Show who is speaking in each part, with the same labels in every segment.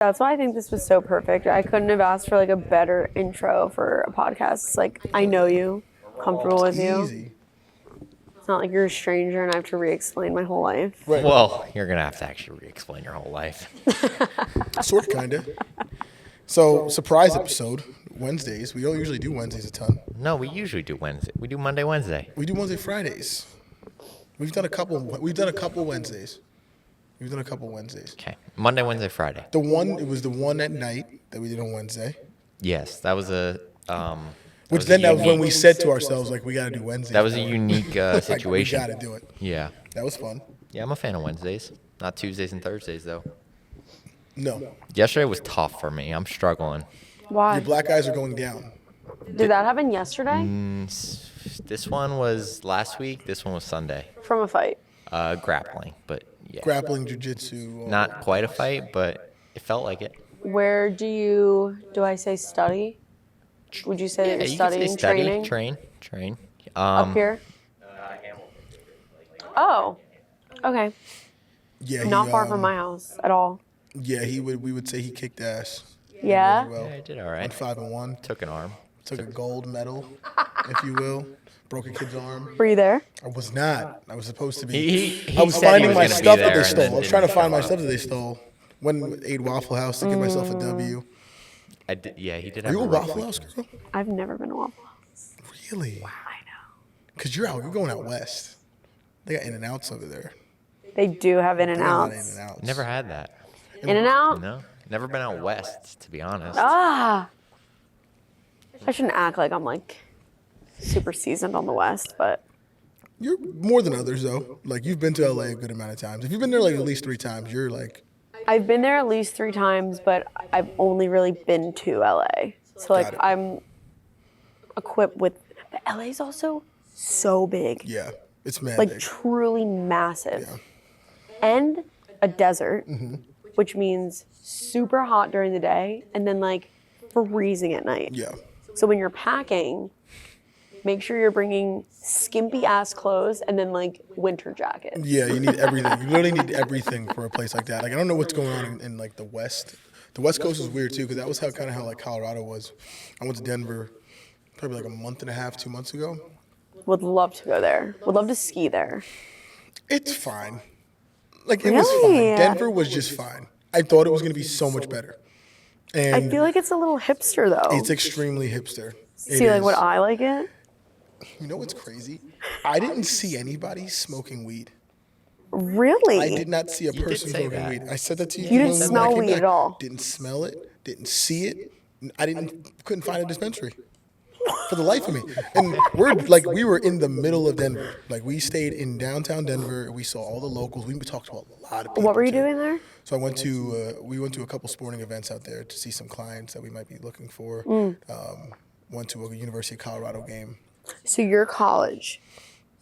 Speaker 1: That's why I think this was so perfect. I couldn't have asked for like a better intro for a podcast. It's like, I know you, comfortable with you.
Speaker 2: Easy.
Speaker 1: It's not like you're a stranger and I have to re-explain my whole life.
Speaker 2: Right.
Speaker 3: Well, you're going to have to actually re-explain your whole life.
Speaker 2: Sort of, kind of. So, surprise episode, Wednesdays. We don't usually do Wednesdays a ton.
Speaker 3: No, we usually do Wednesday. We do Monday, Wednesday.
Speaker 2: We do Wednesday, Fridays. We've done a couple Wednesdays. We've done a couple Wednesdays.
Speaker 3: Okay. Monday, Wednesday, Friday.
Speaker 2: It was the one at night that we did on Wednesday.
Speaker 3: Yes, that was a...
Speaker 2: That was when we said to ourselves, like, we got to do Wednesdays.
Speaker 3: That was a unique situation.
Speaker 2: Like, we got to do it.
Speaker 3: Yeah.
Speaker 2: That was fun.
Speaker 3: Yeah, I'm a fan of Wednesdays. Not Tuesdays and Thursdays, though.
Speaker 2: No.
Speaker 3: Yesterday was tough for me. I'm struggling.
Speaker 1: Why?
Speaker 2: Your black eyes are going down.
Speaker 1: Did that happen yesterday?
Speaker 3: This one was last week. This one was Sunday.
Speaker 1: From a fight?
Speaker 3: Grappling, but yeah.
Speaker 2: Grappling, jiu-jitsu.
Speaker 3: Not quite a fight, but it felt like it.
Speaker 1: Where do I say study? Would you say that you're
Speaker 3: you could say
Speaker 1: studying,
Speaker 3: study,
Speaker 1: training?
Speaker 3: train.
Speaker 1: Up here? Oh, okay.
Speaker 2: Yeah,
Speaker 1: Not far from my house at all.
Speaker 2: Yeah, we would say he kicked ass.
Speaker 1: Yeah?
Speaker 2: Really well.
Speaker 3: Yeah, I did all right.
Speaker 2: Went 5-1.
Speaker 3: Took an arm.
Speaker 2: Took a gold medal, if you will. Broke a kid's arm.
Speaker 1: Were you there?
Speaker 2: I was not. I was supposed to be.
Speaker 3: He
Speaker 2: I was
Speaker 3: said he
Speaker 2: finding
Speaker 3: was
Speaker 2: my
Speaker 3: gonna be
Speaker 2: stuff that
Speaker 3: there
Speaker 2: they
Speaker 3: and
Speaker 2: stole.
Speaker 3: then
Speaker 2: I was trying to
Speaker 3: didn't
Speaker 2: find
Speaker 3: show
Speaker 2: my
Speaker 3: up.
Speaker 2: stuff that they stole. Went with ate Waffle House to give myself a W.
Speaker 3: I did, yeah, he did
Speaker 2: Are
Speaker 3: have
Speaker 2: you a
Speaker 3: rough
Speaker 2: Waffle
Speaker 3: week.
Speaker 2: House girl?
Speaker 1: I've never been to Waffle House.
Speaker 2: Really?
Speaker 1: I know.
Speaker 2: Because you're going out west. They got In-N-Outs over there.
Speaker 1: They do have
Speaker 2: They got a lot of
Speaker 1: In-N-Outs.
Speaker 2: In-N-Outs.
Speaker 3: Never had that.
Speaker 1: In-N-Out?
Speaker 3: No, never been out west, to be honest.
Speaker 1: Ah. I shouldn't act like I'm like super seasoned on the West, but
Speaker 2: You're more than others, though. Like, you've been to LA a good amount of times. If you've been there, like, at least 3 times, you're, like...
Speaker 1: I've been there at least 3 times, but I've only really been to LA. So like
Speaker 2: Got it.
Speaker 1: I'm equipped with, but LA's also so big.
Speaker 2: Yeah, it's mad
Speaker 1: Like
Speaker 2: big.
Speaker 1: truly massive.
Speaker 2: Yeah.
Speaker 1: And a desert,
Speaker 2: Mm-hmm.
Speaker 1: which means super hot during the day and then like freezing at night.
Speaker 2: Yeah.
Speaker 1: So when you're packing, make sure you're bringing skimpy ass clothes and then like winter jackets.
Speaker 2: Yeah, you need everything. You literally need everything for a place like that. Like, I don't know what's going on in like, the West. The West Coast is weird, too, because that was how like, Colorado was. I went to Denver probably like a month and a half, 2 months ago.
Speaker 1: Would love to go there. Would love to ski there.
Speaker 2: It's fine. Like, it was
Speaker 1: Really?
Speaker 2: fine. Denver was just fine. I thought it was going to be so much better. And
Speaker 1: I feel like it's a little hipster though.
Speaker 2: it's extremely hipster.
Speaker 1: See
Speaker 2: It
Speaker 1: like
Speaker 2: is.
Speaker 1: what I like it?
Speaker 2: You know what's crazy? I didn't see anybody smoking weed.
Speaker 1: Really?
Speaker 2: I did not see a
Speaker 3: did
Speaker 2: person
Speaker 3: say
Speaker 2: smoking
Speaker 3: that.
Speaker 2: weed. I said that to you.
Speaker 1: You didn't
Speaker 2: when I
Speaker 1: smell
Speaker 2: came
Speaker 1: weed
Speaker 2: back.
Speaker 1: at all?
Speaker 2: Didn't smell it. Didn't see it. Couldn't find a dispensary for the life of me. And we were in the middle of Denver. Like, we stayed in downtown Denver. We saw all the locals. We talked to a lot of people.
Speaker 1: What were you
Speaker 2: too.
Speaker 1: doing there?
Speaker 2: So we went to a couple sporting events out there to see some clients that we might be looking for.
Speaker 1: Mm.
Speaker 2: Went to a University of Colorado game.
Speaker 1: So you're college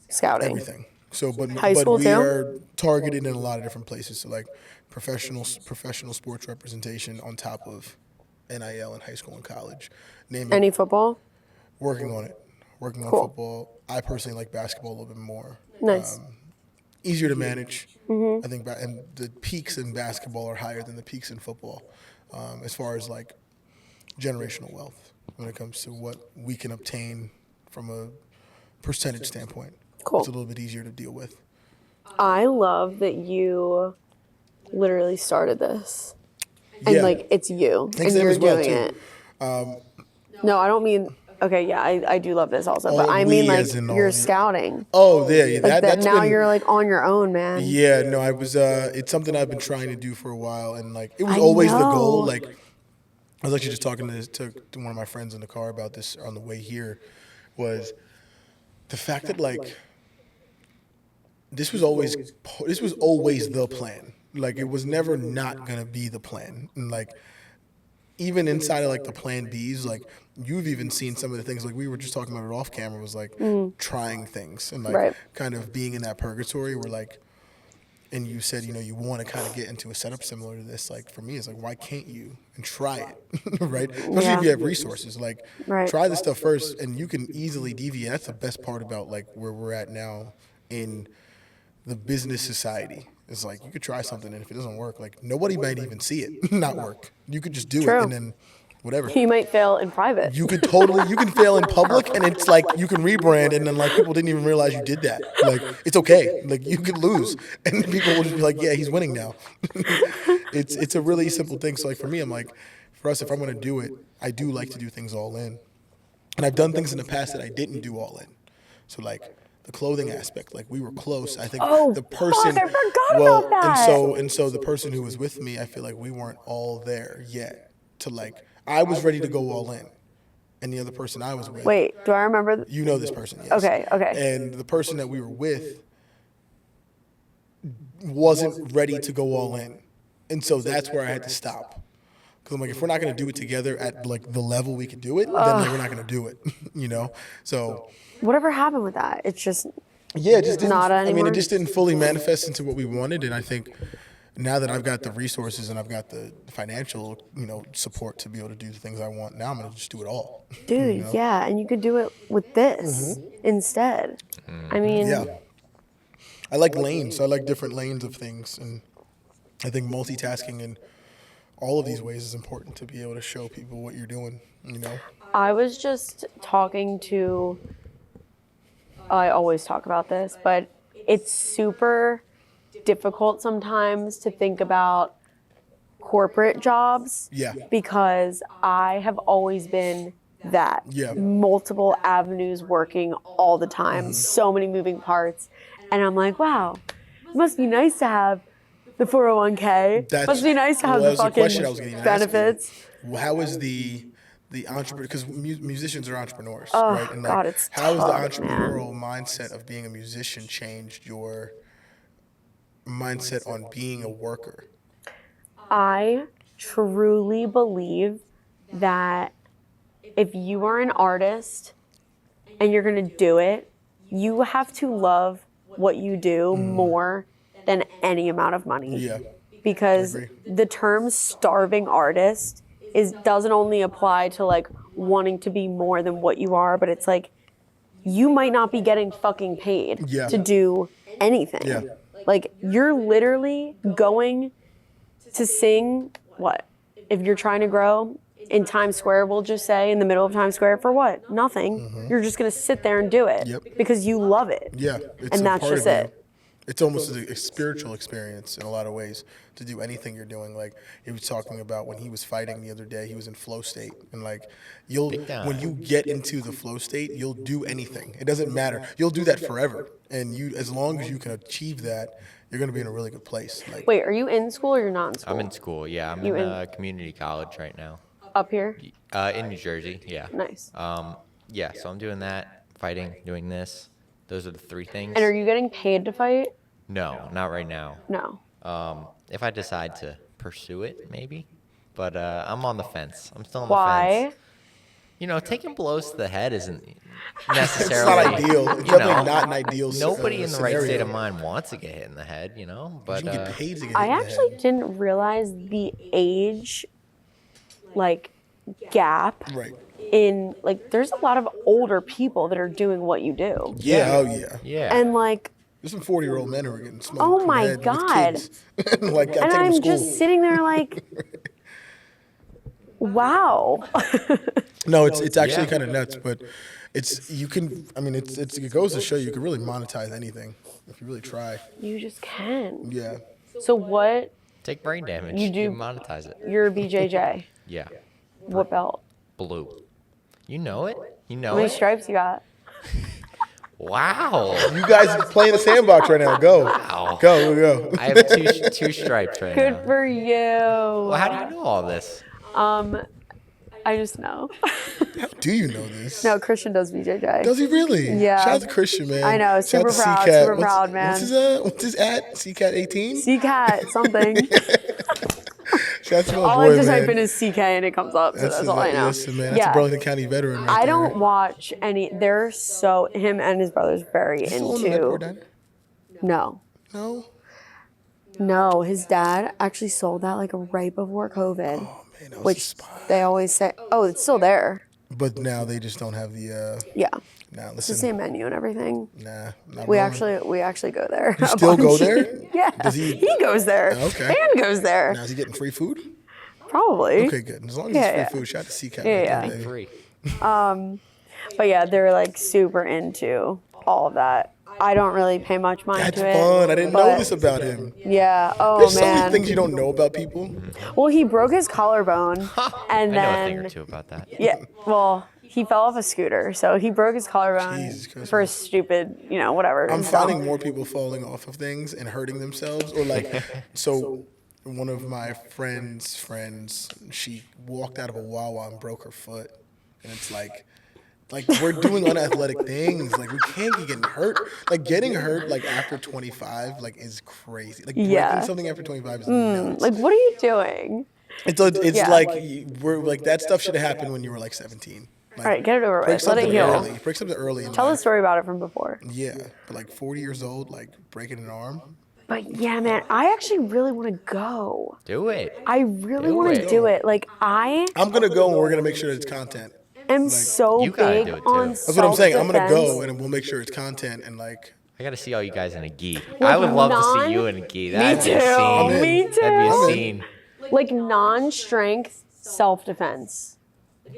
Speaker 1: scouting.
Speaker 2: Everything. So, but
Speaker 1: High school
Speaker 2: we
Speaker 1: too?
Speaker 2: are targeted in a lot of different places. So, like professional sports representation on top of NIL in high school and college. Name it.
Speaker 1: Any football?
Speaker 2: Working on it. Working on
Speaker 1: Cool.
Speaker 2: football. I personally like basketball a little bit more.
Speaker 1: Nice.
Speaker 2: Easier to manage.
Speaker 1: Mm-hmm.
Speaker 2: I think, and the peaks in basketball are higher than the peaks in football, as far as like generational wealth when it comes to what we can obtain from a percentage standpoint.
Speaker 1: Cool.
Speaker 2: It's a little bit easier to deal with.
Speaker 1: I love that you literally started this. And
Speaker 2: Yeah.
Speaker 1: like it's you
Speaker 2: Thanks
Speaker 1: and
Speaker 2: to him
Speaker 1: you're
Speaker 2: as well,
Speaker 1: doing
Speaker 2: too.
Speaker 1: it. No, I don't mean okay, yeah, I do love this also. But
Speaker 2: All
Speaker 1: I mean
Speaker 2: we
Speaker 1: like
Speaker 2: as in all
Speaker 1: you're
Speaker 2: we.
Speaker 1: scouting.
Speaker 2: Oh, yeah.
Speaker 1: Like
Speaker 2: That's
Speaker 1: now
Speaker 2: been,
Speaker 1: you're like on your own, man.
Speaker 2: Yeah, no, I was. It's something I've been trying to do for a while, and like it was
Speaker 1: I
Speaker 2: always the
Speaker 1: know.
Speaker 2: goal. Like I was actually just talking to one of my friends in the car about this on the way here. Was the fact that like this was always the plan. Like, it was never not gonna be the plan, and like even inside of like the plan Bs, like you've even seen some of the things like we were just talking about it off camera was like trying things and like
Speaker 1: Right.
Speaker 2: kind of being in that purgatory where like, and you said, you know, you want to kind of get into a setup similar to this. Like for me, it's like, why can't you and try it, right? Especially
Speaker 1: Yeah.
Speaker 2: if you have resources, like
Speaker 1: Right.
Speaker 2: try this stuff first and you can easily deviate. That's the best part about like where we're at now in the business society It's like you could try something, and if it doesn't work, like nobody might even see it not work. You could just do
Speaker 1: True.
Speaker 2: it, and then whatever.
Speaker 1: You might fail in private.
Speaker 2: You can fail in public, and it's like you can rebrand, and then like people didn't even realize you did that. Like it's okay. Like you could lose, and people will just be like, yeah, he's winning now. It's a really simple thing. So like for me, I'm like, for us, if I'm gonna do it, I do like to do things all in, and I've done things in the past that I didn't do all in. So like the clothing aspect, like we were close. I think the person,
Speaker 1: fuck, I forgot about that.
Speaker 2: and so the person who was with me, I feel like we weren't all there yet to like. I was ready to go all in, and the other person I was with.
Speaker 1: Wait, do I remember?
Speaker 2: You know this person, yes.
Speaker 1: Okay.
Speaker 2: And the person that we were with wasn't ready to go all in, and so that's where I had to stop. Because I'm like, if we're not going to do it together at like the level we could do it, then like, we're not going to do it, you know. So
Speaker 1: Whatever happened with that? It's just
Speaker 2: it just didn't.
Speaker 1: not anymore.
Speaker 2: I mean, it just didn't fully manifest into what we wanted, and I think. Now that I've got the resources and I've got the financial, support to be able to do the things I want, now I'm gonna just do it all.
Speaker 1: Dude, yeah, and you could do it with this instead. I mean,
Speaker 2: Yeah. I like lanes. I like different lanes of things, and I think multitasking in all of these ways is important to be able to show people what you're doing.
Speaker 1: I was just talking to. I always talk about this, but it's super difficult sometimes to think about corporate jobs because I have always been that multiple avenues working all the time, so many moving parts, and I'm like, wow, it must be nice to have the 401k. Must be nice to have the fucking benefits.
Speaker 2: How is the entrepreneur? Because musicians are entrepreneurs,
Speaker 1: Oh,
Speaker 2: right? And
Speaker 1: God, it's
Speaker 2: how has the
Speaker 1: tough,
Speaker 2: entrepreneurial mindset of being a musician changed your mindset on being a worker?
Speaker 1: I truly believe that if you are an artist and you're going to do it, you have to love what you do more than any amount of money.
Speaker 2: Yeah.
Speaker 1: Because the term starving artist doesn't only apply to like wanting to be more than what you are, but it's like you might not be getting fucking paid to do anything.
Speaker 2: Yeah.
Speaker 1: Like, you're literally going to sing, what? If you're trying to grow in Times Square, we'll just say, in the middle of Times Square, for what? Nothing. You're just going to sit there and do it because you love it.
Speaker 2: Yeah.
Speaker 1: And that's just it.
Speaker 2: It's almost a spiritual experience in a lot of ways to do anything you're doing. Like he was talking about when he was fighting the other day, he was in flow state, and like when you get into the flow state, you'll do anything. It doesn't matter. You'll do that forever, and as long as you can achieve that, you're gonna be in a really good place. Like,
Speaker 1: wait, are you in school or you're not in school?
Speaker 3: I'm in school. Yeah, I'm in community college right now.
Speaker 1: Up here?
Speaker 3: In New Jersey. Yeah.
Speaker 1: Nice.
Speaker 3: Yeah. So I'm doing that, fighting, doing this. Those are the three things.
Speaker 1: And are you getting paid to fight?
Speaker 3: No, not right now.
Speaker 1: No.
Speaker 3: If I decide to pursue it, maybe. But I'm on the fence. I'm still on
Speaker 1: Why?
Speaker 3: the fence. Taking blows to the head isn't
Speaker 2: it's
Speaker 3: necessarily.
Speaker 2: not ideal. It's definitely not an ideal.
Speaker 3: Nobody in the right
Speaker 2: scenario.
Speaker 3: state of mind wants to get hit in the head, But
Speaker 2: You can get paid to get hit
Speaker 1: I
Speaker 2: in the
Speaker 1: actually
Speaker 2: head.
Speaker 1: didn't realize the age, gap.
Speaker 2: Right.
Speaker 1: In there's a lot of older people that are doing what you do.
Speaker 2: Yeah. Oh yeah.
Speaker 3: Yeah.
Speaker 1: And
Speaker 2: There's some 40-year-old men who are getting smoked.
Speaker 1: Oh
Speaker 2: in
Speaker 1: my
Speaker 2: the head with
Speaker 1: God.
Speaker 2: kids. Like, I
Speaker 1: and
Speaker 2: take them to
Speaker 1: I'm
Speaker 2: school.
Speaker 1: just sitting there wow.
Speaker 2: No, it's actually kind of nuts, but it goes to show you can really monetize anything if you really try.
Speaker 1: You just can.
Speaker 2: Yeah.
Speaker 1: So what?
Speaker 3: Take brain damage.
Speaker 1: You do-
Speaker 3: You monetize it.
Speaker 1: You're a BJJ.
Speaker 3: Yeah.
Speaker 1: What belt?
Speaker 3: Blue. You know it. You know
Speaker 1: How many
Speaker 3: it.
Speaker 1: stripes you got?
Speaker 3: Wow.
Speaker 2: You guys play in the sandbox right now. Go.
Speaker 3: Wow.
Speaker 2: Go.
Speaker 3: I have two stripes right
Speaker 1: Good
Speaker 3: now.
Speaker 1: for you.
Speaker 3: Well, how do you know all this?
Speaker 1: I just know.
Speaker 2: How do you know this?
Speaker 1: No, Christian does BJJ.
Speaker 2: Does he really?
Speaker 1: Yeah.
Speaker 2: Shout out to Christian, man.
Speaker 1: I know,
Speaker 2: Shout out
Speaker 1: super
Speaker 2: to
Speaker 1: proud,
Speaker 2: CCAT.
Speaker 1: super proud, man.
Speaker 2: What's his at? CCAT 18?
Speaker 1: CCAT something.
Speaker 2: Shout out to my
Speaker 1: All
Speaker 2: boy,
Speaker 1: I just
Speaker 2: man.
Speaker 1: type in is CK and it comes up, so that's all I know.
Speaker 2: Listen, man. That's a Burlington County veteran right
Speaker 1: I
Speaker 2: there.
Speaker 1: don't watch any. They're so him and his brother's very
Speaker 2: Is he still on the network,
Speaker 1: into.
Speaker 2: Dad?
Speaker 1: No,
Speaker 2: No?
Speaker 1: his dad actually sold that right before COVID,
Speaker 2: Oh, man, that was the
Speaker 1: which
Speaker 2: spot.
Speaker 1: they always say. Oh, it's still there.
Speaker 2: But now they just don't have the.
Speaker 1: Yeah.
Speaker 2: Nah,
Speaker 1: It's the
Speaker 2: listen.
Speaker 1: same menu and everything.
Speaker 2: Nah, not
Speaker 1: We
Speaker 2: rolling.
Speaker 1: actually go there.
Speaker 2: You
Speaker 1: a
Speaker 2: still go
Speaker 1: bunch.
Speaker 2: there?
Speaker 1: Yeah.
Speaker 2: Does he?
Speaker 1: He goes there.
Speaker 2: Okay.
Speaker 1: Dan goes there.
Speaker 2: Now is he getting free food?
Speaker 1: Probably.
Speaker 2: Okay, good. As long as
Speaker 1: Yeah,
Speaker 2: it's
Speaker 1: yeah.
Speaker 2: free food, shout out to CCAT.
Speaker 1: Yeah,
Speaker 2: right
Speaker 1: yeah.
Speaker 2: there,
Speaker 3: Think
Speaker 2: baby.
Speaker 3: free.
Speaker 1: But yeah, they're like super into all of that. I don't really pay much mind
Speaker 2: That's
Speaker 1: to it.
Speaker 2: fun. I didn't know
Speaker 1: but-
Speaker 2: this about him.
Speaker 1: Yeah. Oh
Speaker 2: There's so
Speaker 1: man.
Speaker 2: many things you don't know about people.
Speaker 1: Well, he broke his collarbone, and
Speaker 3: I know a thing
Speaker 1: then
Speaker 3: or two about that.
Speaker 1: yeah. Well, he fell off a scooter, so he broke his collarbone
Speaker 2: Jesus Christ.
Speaker 1: for stupid, whatever.
Speaker 2: I'm
Speaker 1: It's dumb.
Speaker 2: finding more people falling off of things and hurting themselves, or like, so one of my friends, she walked out of a Wawa and broke her foot, and it's like we're doing unathletic things. Like we can't be getting hurt. Like getting hurt like after 25 like is crazy. Like breaking
Speaker 1: Yeah.
Speaker 2: something after 25 is nuts.
Speaker 1: Like, what are you doing?
Speaker 2: It's
Speaker 1: Yeah.
Speaker 2: like we're like that stuff should have happened when you were like 17. Like,
Speaker 1: All right, get it over
Speaker 2: break
Speaker 1: with. Let it
Speaker 2: something
Speaker 1: heal.
Speaker 2: early. Break something early. In
Speaker 1: Tell the
Speaker 2: life.
Speaker 1: story about it from before.
Speaker 2: Yeah, but like 40 years old, like breaking an arm.
Speaker 1: But yeah, man, I actually really want to go.
Speaker 3: Do it.
Speaker 1: I really
Speaker 3: Do
Speaker 1: want to
Speaker 3: it.
Speaker 1: do it. Like, I
Speaker 2: I'm gonna go and we're gonna make sure it's content.
Speaker 1: am so
Speaker 3: You gotta
Speaker 1: big
Speaker 3: do it, too.
Speaker 1: on
Speaker 2: That's what I'm saying. I'm gonna go
Speaker 1: self-defense.
Speaker 2: and we'll make sure it's content and like.
Speaker 3: I gotta see all you guys in a gi. I would love to see you in a gi. That'd be a
Speaker 1: too.
Speaker 3: scene.
Speaker 1: Me
Speaker 3: That'd be a
Speaker 1: too.
Speaker 3: scene.
Speaker 1: Like non-strength self-defense.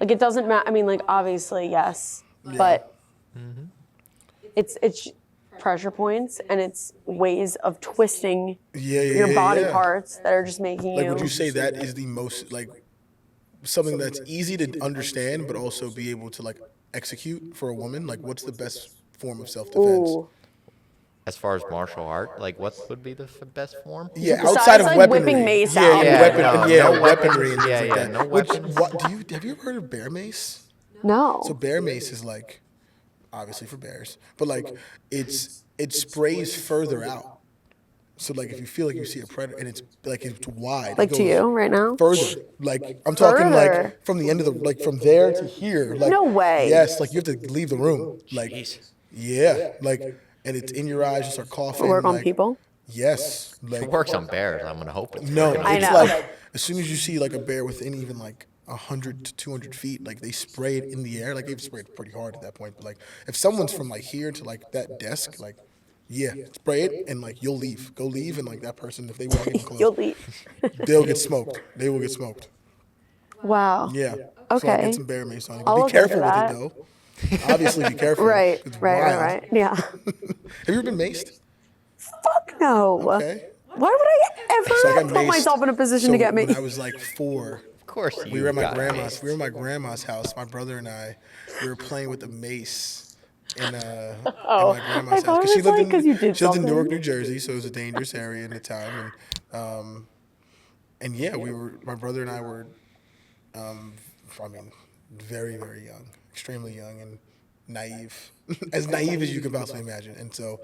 Speaker 1: Like it doesn't matter. I mean, like obviously yes, but it's pressure points and it's ways of twisting your body parts that are just making
Speaker 2: Like,
Speaker 1: you.
Speaker 2: would you say that is the most like something that's easy to understand, but also be able to like execute for a woman? Like, what's the best form of self-defense?
Speaker 1: Ooh.
Speaker 3: As far as martial art, like what would be the best form?
Speaker 2: Yeah,
Speaker 1: Besides,
Speaker 2: outside of
Speaker 1: like,
Speaker 2: weaponry.
Speaker 1: whipping mace
Speaker 2: yeah,
Speaker 1: out.
Speaker 2: yeah, weapon,
Speaker 3: no,
Speaker 2: yeah,
Speaker 3: no
Speaker 2: weaponry and
Speaker 3: weapons.
Speaker 2: things
Speaker 3: Yeah,
Speaker 2: like
Speaker 3: yeah,
Speaker 2: that.
Speaker 3: no
Speaker 2: Which,
Speaker 3: weapons.
Speaker 2: have you ever heard of bear mace?
Speaker 1: No.
Speaker 2: So bear mace is like obviously for bears, but like it sprays further out. So like if you feel like you see a predator and it's wide,
Speaker 1: Like
Speaker 2: it
Speaker 1: to
Speaker 2: goes
Speaker 1: you right now?
Speaker 2: further. Like I'm talking
Speaker 1: Further?
Speaker 2: like from the end of the like from there to here. Like
Speaker 1: No way.
Speaker 2: Yes, like you have to leave the room. Like
Speaker 3: Jeez.
Speaker 2: yeah, like and it's in your eyes. You start coughing.
Speaker 1: Work on
Speaker 2: like,
Speaker 1: people?
Speaker 2: Yes, like
Speaker 3: It works on bears. I'm gonna hope it's
Speaker 2: no,
Speaker 3: working on
Speaker 1: I
Speaker 2: it's
Speaker 1: know.
Speaker 2: like as soon as you see like a bear within even like 100 to 200 feet, like they spray it in the air. Like they've sprayed pretty hard at that point. But like if someone's from like here to like that desk, like yeah, spray it and like you'll leave. Go leave and like that person if they walk in close,
Speaker 1: You'll leave.
Speaker 2: they'll get smoked. They will get smoked.
Speaker 1: Wow.
Speaker 2: Yeah. So I'll
Speaker 1: Okay.
Speaker 2: get some bear mace on it.
Speaker 1: I'll
Speaker 2: Be
Speaker 1: look
Speaker 2: careful
Speaker 1: into
Speaker 2: with
Speaker 1: that.
Speaker 2: it though. Obviously, be careful.
Speaker 1: Right,
Speaker 2: It's
Speaker 1: right,
Speaker 2: wild.
Speaker 1: right. Yeah.
Speaker 2: Have you ever been maced?
Speaker 1: Fuck no.
Speaker 2: Okay.
Speaker 1: Why would I
Speaker 2: So I
Speaker 1: ever
Speaker 2: got
Speaker 1: put
Speaker 2: maced.
Speaker 1: myself in a position
Speaker 2: So
Speaker 1: to get me?
Speaker 2: when I was like 4.
Speaker 3: Of course, you
Speaker 2: We were at my
Speaker 3: got
Speaker 2: grandma's.
Speaker 3: maced.
Speaker 2: We were at my grandma's house. My brother and I. We were playing with a mace in at my grandma's
Speaker 1: thought
Speaker 2: house
Speaker 1: it was like 'cause you did
Speaker 2: she lived in
Speaker 1: something.
Speaker 2: Newark, New Jersey, so it was a dangerous area at the time. And yeah, my brother and I were, I mean, very very young, extremely young and naive, as naive as you could possibly imagine. And so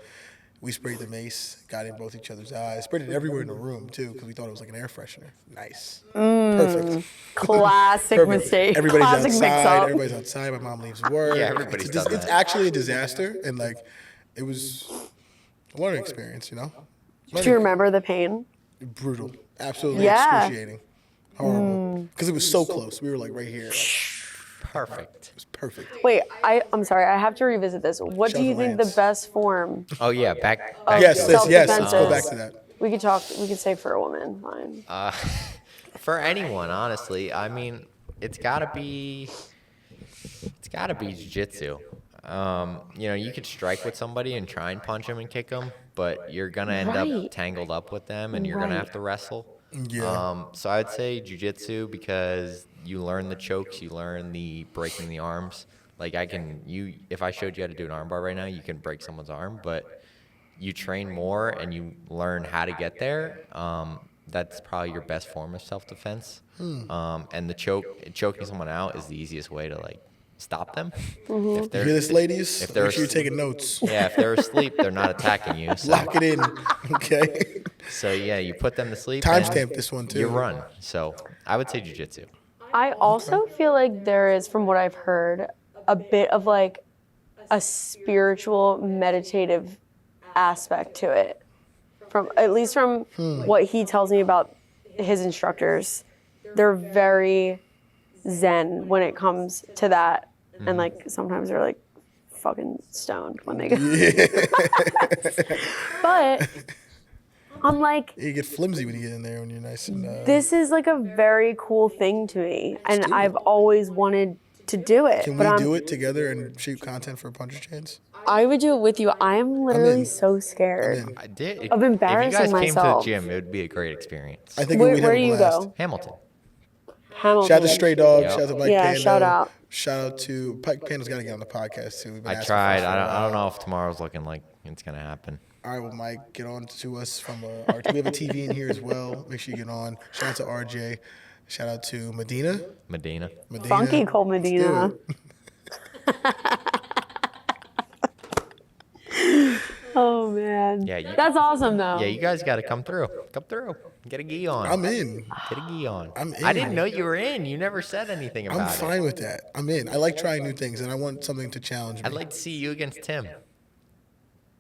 Speaker 2: we sprayed the mace, got in both each other's eyes, sprayed it everywhere in the room too, because we thought it was like an air freshener. Nice, perfect.
Speaker 1: Classic
Speaker 2: Perfect.
Speaker 1: mistake.
Speaker 2: Everybody's
Speaker 1: Classic
Speaker 2: outside.
Speaker 1: mix-up.
Speaker 2: Everybody's outside. My mom leaves work.
Speaker 3: Yeah, everybody's done
Speaker 2: It's
Speaker 3: that.
Speaker 2: actually a disaster, and like, it was a learning experience. You know,
Speaker 1: Do you remember the pain?
Speaker 2: brutal, absolutely
Speaker 1: Yeah.
Speaker 2: excruciating, horrible. Because it was so close. We were like right here. Like,
Speaker 3: Perfect.
Speaker 2: it was perfect.
Speaker 1: Wait, I'm sorry. I have to revisit this. What do you think the
Speaker 2: Lance.
Speaker 1: best form?
Speaker 3: Oh yeah, back.
Speaker 2: Yes,
Speaker 3: to-
Speaker 2: yes. Let's go
Speaker 1: self-defense
Speaker 2: back
Speaker 1: is?
Speaker 2: to that.
Speaker 1: We could talk. We could say for a woman. Fine.
Speaker 3: For anyone, honestly, I mean, it's gotta be jiu-jitsu. You could strike with somebody and try and punch them and kick them, but you're gonna end
Speaker 1: Right.
Speaker 3: up tangled up with them, and you're gonna
Speaker 1: Right.
Speaker 3: have to wrestle.
Speaker 2: Yeah.
Speaker 3: So I'd say jiu-jitsu because you learn the chokes, you learn the breaking the arms. Like if I showed you how to do an armbar right now, you can break someone's arm, but you train more and you learn how to get there. That's probably your best form of self-defense. And choking someone out is the easiest way to like stop them. If
Speaker 2: You hear
Speaker 3: they're
Speaker 2: this, ladies?
Speaker 3: if they're
Speaker 2: Make sure you're
Speaker 3: asleep-
Speaker 2: taking notes.
Speaker 3: yeah, if they're asleep, they're not attacking you. So,
Speaker 2: Lock it in. Okay.
Speaker 3: so yeah, you put them to sleep. and
Speaker 2: Timestamp this one too.
Speaker 3: You run. So I would say jiu-jitsu.
Speaker 1: I also feel like there is, from what I've heard, a bit of like a spiritual, meditative aspect to it. At least from what he tells me about his instructors, they're very zen when it comes to that, and like sometimes they're like fucking stoned when they go. But I'm like,
Speaker 2: You get flimsy when you get in there when you're nice and.
Speaker 1: this is like a very cool thing to me, and
Speaker 2: do it.
Speaker 1: I've always wanted to do it.
Speaker 2: Can
Speaker 1: but
Speaker 2: we do it together and shoot content for Puncher Chains?
Speaker 1: I would do it with you. I am literally
Speaker 2: in.
Speaker 1: so scared.
Speaker 2: I'm in.
Speaker 3: I did.
Speaker 1: Of embarrassing
Speaker 3: If you guys came to the
Speaker 1: myself.
Speaker 3: gym, it would be a great experience.
Speaker 2: I think
Speaker 1: Where
Speaker 2: we'd have
Speaker 1: do
Speaker 2: a
Speaker 1: you
Speaker 2: blast.
Speaker 1: go?
Speaker 3: Hamilton.
Speaker 1: Hamilton.
Speaker 2: Shout out to Stray Dog.
Speaker 3: Yep.
Speaker 2: Shout out to Mike
Speaker 1: Yeah,
Speaker 2: Pando.
Speaker 1: shout out.
Speaker 2: Shout out to Pike Pando's got to get on the podcast too. We've been
Speaker 3: I
Speaker 2: asking
Speaker 3: tried.
Speaker 2: for it for a
Speaker 3: I don't
Speaker 2: while.
Speaker 3: know if tomorrow's looking like it's gonna happen.
Speaker 2: All right, well, Mike, get on to us from our. We have a TV in here as well. Make sure you get on. Shout out to RJ. Shout out to Medina.
Speaker 3: Medina.
Speaker 1: Funky Cold Medina. Oh man.
Speaker 3: Yeah,
Speaker 1: That's awesome though.
Speaker 3: Yeah, you guys got to come through. Come through. Get a gi on.
Speaker 2: I'm in.
Speaker 3: Get a gi on.
Speaker 2: I'm in.
Speaker 3: I didn't know you were in. You never said anything about
Speaker 2: I'm
Speaker 3: it.
Speaker 2: fine with that. I'm in. I like trying new things, and I want something to challenge me.
Speaker 3: I'd like to see you against Tim.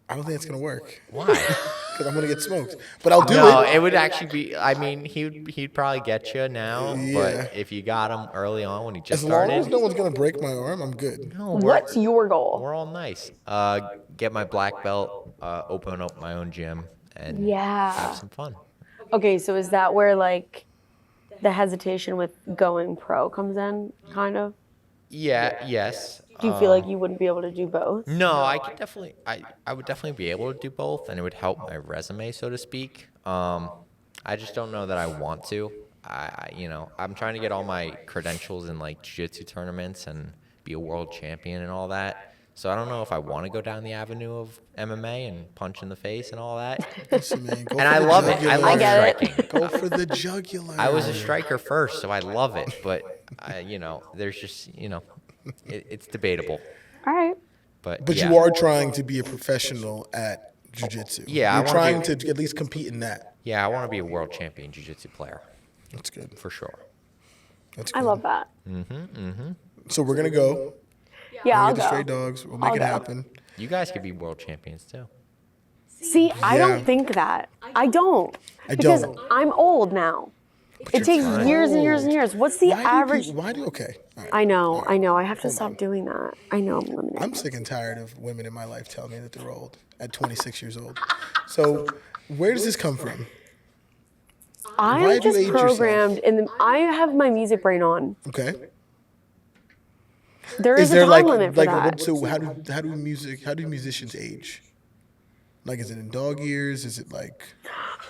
Speaker 2: I don't think it's gonna work
Speaker 3: Why?
Speaker 2: because I'm gonna get smoked. But I'll do
Speaker 3: No,
Speaker 2: it.
Speaker 3: it would actually be. I mean, he'd probably get you now,
Speaker 2: Yeah.
Speaker 3: but if you got him early on when he just
Speaker 2: As long
Speaker 3: started,
Speaker 2: as no one's gonna break my arm, I'm good.
Speaker 3: no,
Speaker 1: What's your goal?
Speaker 3: we're all nice. Get my black belt, open up my own gym, and
Speaker 1: Yeah.
Speaker 3: have some fun.
Speaker 1: Okay, so is that where like the hesitation with going pro comes in, kind of?
Speaker 3: Yeah. Yes.
Speaker 1: Do you feel like you wouldn't be able to do both?
Speaker 3: No, I could definitely. I would definitely be able to do both, and it would help my resume, so to speak. I just don't know that I want to. I'm trying to get all my credentials in like jiu-jitsu tournaments and be a world champion and all that. So I don't know if I want to go down the avenue of MMA and punch in the face and all that.
Speaker 2: Listen, man, go
Speaker 3: And
Speaker 2: for
Speaker 3: I
Speaker 2: the
Speaker 3: love it. I
Speaker 2: jugular.
Speaker 3: love
Speaker 1: get it.
Speaker 3: striking.
Speaker 2: Go for the jugular.
Speaker 3: I was a striker first, so I love it. But there's just it's debatable.
Speaker 1: All right.
Speaker 3: But
Speaker 2: But
Speaker 3: yeah.
Speaker 2: you are trying to be a professional at jiu-jitsu.
Speaker 3: Yeah, I
Speaker 2: You're
Speaker 3: wanna
Speaker 2: trying
Speaker 3: be-
Speaker 2: to at least compete in that.
Speaker 3: Yeah, I want to be a world champion jiu-jitsu player
Speaker 2: That's good.
Speaker 3: for sure.
Speaker 2: That's
Speaker 1: I
Speaker 2: good.
Speaker 1: love that.
Speaker 2: So we're gonna go.
Speaker 1: Yeah,
Speaker 2: We'll
Speaker 1: I'll
Speaker 2: get the Stray
Speaker 1: go.
Speaker 2: Dogs. We'll make
Speaker 1: I'll
Speaker 2: it
Speaker 1: go.
Speaker 2: happen.
Speaker 3: You guys could be world champions too.
Speaker 1: See, I
Speaker 2: Yeah.
Speaker 1: don't think that. I don't.
Speaker 2: I
Speaker 1: Because
Speaker 2: don't.
Speaker 1: I'm old now. It takes
Speaker 3: fine.
Speaker 1: years and years and years. What's the average?
Speaker 2: Okay. All right.
Speaker 1: I know. I have to stop doing that. I know I'm limited.
Speaker 2: I'm sick and tired of women in my life telling me that they're old at 26 years old. So where does this come from? why
Speaker 1: I'm
Speaker 2: have you
Speaker 1: just
Speaker 2: aged yourself?
Speaker 1: programmed, and I have my music brain on.
Speaker 2: Okay.
Speaker 1: There
Speaker 2: Is
Speaker 1: is a
Speaker 2: there
Speaker 1: time
Speaker 2: like
Speaker 1: limit for that.
Speaker 2: so how do musicians age? Like, is it in dog years? Is it like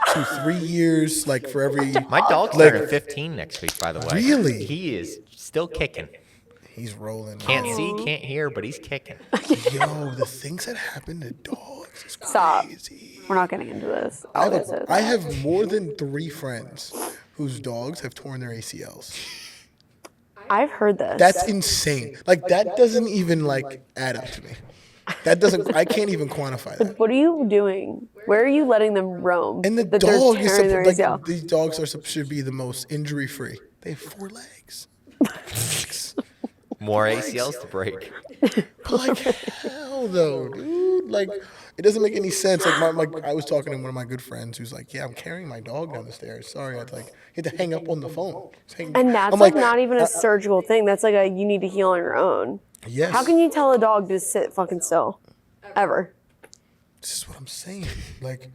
Speaker 2: 2-3 years? Like for every
Speaker 3: My dog's
Speaker 2: Like-
Speaker 3: turning 15 next week, by the way.
Speaker 2: Really?
Speaker 3: He is still kicking.
Speaker 2: he's rolling.
Speaker 3: Can't see, can't hear, but he's kicking.
Speaker 2: Yo, the things that happen to dogs is
Speaker 1: Stop.
Speaker 2: crazy.
Speaker 1: We're not getting into this.
Speaker 2: I have more than 3 friends whose dogs have torn their ACLs.
Speaker 1: I've heard this.
Speaker 2: That's insane. Like that doesn't even like add up to me. That doesn't. I can't even quantify that.
Speaker 1: What are you doing? Where are you letting them roam?
Speaker 2: And the
Speaker 1: that they're
Speaker 2: dog is
Speaker 1: tearing their
Speaker 2: like
Speaker 1: ACL?
Speaker 2: these dogs are should be the most injury free. They have 4 legs.
Speaker 3: More ACLs to break.
Speaker 2: But like hell though, dude. Like it doesn't make any sense. Like I was talking to one of my good friends who's like, yeah, I'm carrying my dog down the stairs. Sorry, I'd like had to hang up on the phone.
Speaker 1: And that's
Speaker 2: I'm
Speaker 1: like not even a surgical thing. That's like a you need to heal on your own.
Speaker 2: yes.
Speaker 1: How can you tell a dog to sit fucking still? Ever.
Speaker 2: This is what I'm saying. Like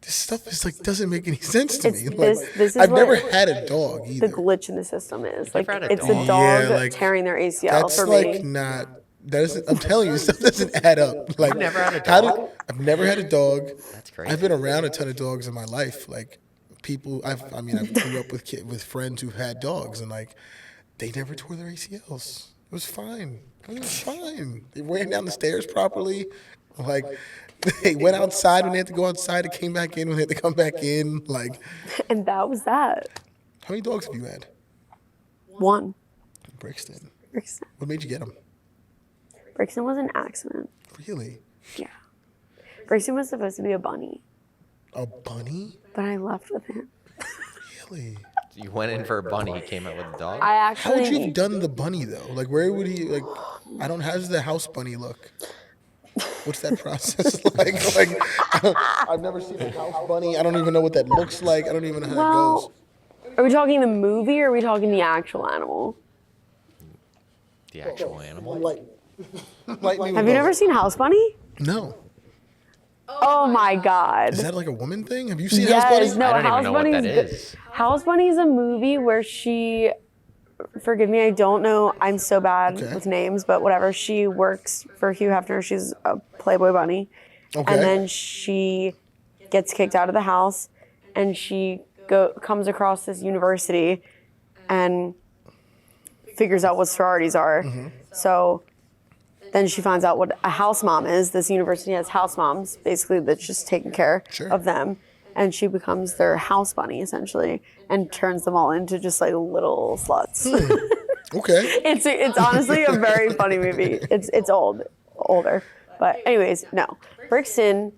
Speaker 2: this stuff is like doesn't make any sense to
Speaker 1: It's-
Speaker 2: me. Like
Speaker 1: this is
Speaker 2: I've
Speaker 1: what
Speaker 2: never had a dog
Speaker 1: The
Speaker 2: either.
Speaker 1: glitch in the system is. Like
Speaker 3: Never had a
Speaker 1: it's the
Speaker 3: dog.
Speaker 1: dog
Speaker 2: Yeah, like,
Speaker 1: tearing their ACL
Speaker 2: That's
Speaker 1: for
Speaker 2: like
Speaker 1: me.
Speaker 2: not. That isn't. I'm telling you, this stuff doesn't add up. Like
Speaker 3: never had a
Speaker 2: how
Speaker 3: dog?
Speaker 2: I've never had a dog.
Speaker 3: That's crazy.
Speaker 2: I've been around a ton of dogs in my life. Like people, I grew up with friends who've had dogs, and like they never tore their ACLs. It was fine. It was fine. They ran down the stairs properly. Like they went outside when they had to go outside. They came back in when they had to come back in. Like
Speaker 1: And that was that.
Speaker 2: how many dogs have you had?
Speaker 1: One.
Speaker 2: Brixton.
Speaker 1: Brixton.
Speaker 2: What made you get them?
Speaker 1: Brixton was an accident.
Speaker 2: Really?
Speaker 1: Yeah. Brixton was supposed to be a bunny,
Speaker 2: A bunny?
Speaker 1: but I left with him.
Speaker 2: Really?
Speaker 3: You went in for a bunny, he came out with a dog.
Speaker 1: I
Speaker 2: How would you
Speaker 1: actually
Speaker 2: have done the bunny though? Like, where would he like? I don't. How does the house bunny look? What's that process like? I've never seen a house bunny. I don't even know what that looks like. I don't even know how it
Speaker 1: Well,
Speaker 2: goes.
Speaker 1: are we talking the movie or are we talking the actual animal?
Speaker 3: The actual animal.
Speaker 2: Like, Light me with
Speaker 1: Have you never
Speaker 2: both.
Speaker 1: seen House Bunny?
Speaker 2: No.
Speaker 1: Oh my God.
Speaker 2: Is that like a woman thing? Have you seen House Bunny?
Speaker 1: Yes, no,
Speaker 3: I don't even
Speaker 1: House
Speaker 3: know what
Speaker 1: Bunny's
Speaker 3: that
Speaker 1: good.
Speaker 3: is.
Speaker 1: House Bunny is a movie where she, forgive me, I don't know, I'm so bad
Speaker 2: Okay.
Speaker 1: with names, but whatever. She works for Hugh Hefner. She's a Playboy bunny.
Speaker 2: Okay.
Speaker 1: And then she gets kicked out of the house, and she comes across this university and figures out what sororities are. So then she finds out what a house mom is. This university has house moms, basically, that's just taking care
Speaker 2: Sure.
Speaker 1: of them. And she becomes their house bunny, essentially, and turns them all into just like little sluts.
Speaker 2: Okay.
Speaker 1: It's honestly a very funny movie. It's older. But anyways, no. Brixton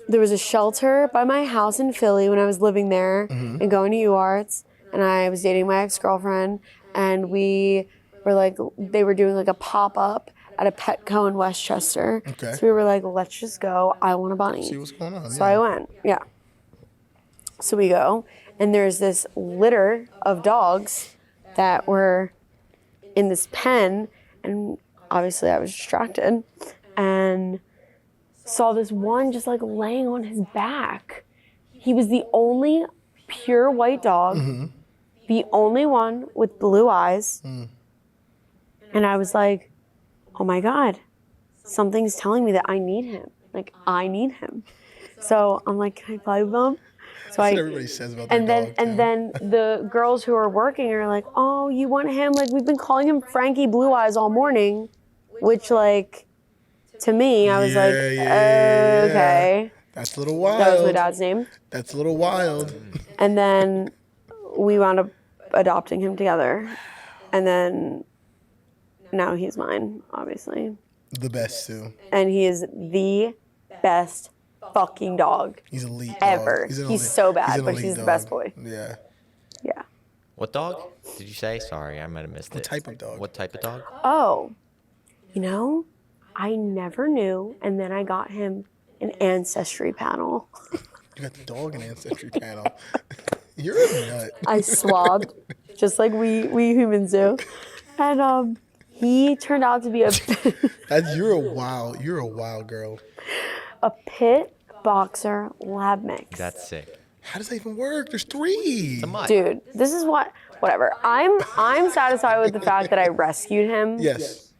Speaker 1: there was a shelter by my house in Philly when I was living there and going to UArts, and I was dating my ex-girlfriend, and we were like, they were doing like a pop-up at a Petco in Westchester.
Speaker 2: Okay.
Speaker 1: So we were like, let's just go. I want a bunny.
Speaker 2: See what's going on.
Speaker 1: So I went, yeah. So we go, and there's this litter of dogs that were in this pen, and obviously I was distracted, and saw this one just like laying on his back. He was the only pure white dog, the only one with blue eyes, and I was like, oh my God, something's telling me that I need him. Like, I need him. So I'm like, can I play with him? So
Speaker 2: That's what everybody says about their
Speaker 1: and then
Speaker 2: dog,
Speaker 1: and
Speaker 2: too.
Speaker 1: then the girls who are working are like, oh, you want him? Like, we've been calling him Frankie Blue Eyes all morning, which like, to me, I was like,
Speaker 2: Yeah.
Speaker 1: okay.
Speaker 2: That's a little wild.
Speaker 1: That was my dad's name.
Speaker 2: That's a little wild.
Speaker 1: And then we wound up adopting him together. And then now he's mine, obviously.
Speaker 2: The best, too.
Speaker 1: And he is the best fucking dog
Speaker 2: He's elite dog.
Speaker 1: ever.
Speaker 2: He's an
Speaker 1: He's
Speaker 2: elite-
Speaker 1: so bad,
Speaker 2: he's an
Speaker 1: but
Speaker 2: elite
Speaker 1: he's the
Speaker 2: dog.
Speaker 1: best boy.
Speaker 2: Yeah.
Speaker 1: Yeah.
Speaker 3: What dog did you say? Sorry, I might have missed it.
Speaker 2: What type of dog?
Speaker 3: What type of dog?
Speaker 1: Oh, you know, I never knew. And then I got him an ancestry panel.
Speaker 2: You got the dog and ancestry panel. You're a nut.
Speaker 1: I swabbed, just like we humans do. And he turned out to be
Speaker 2: You're a wild girl.
Speaker 1: a pit boxer lab mix.
Speaker 3: That's sick.
Speaker 2: How does that even work? There's 3.
Speaker 3: It's a mutt.
Speaker 1: Dude, this is whatever. I'm satisfied with the fact that I rescued him.
Speaker 2: Yes.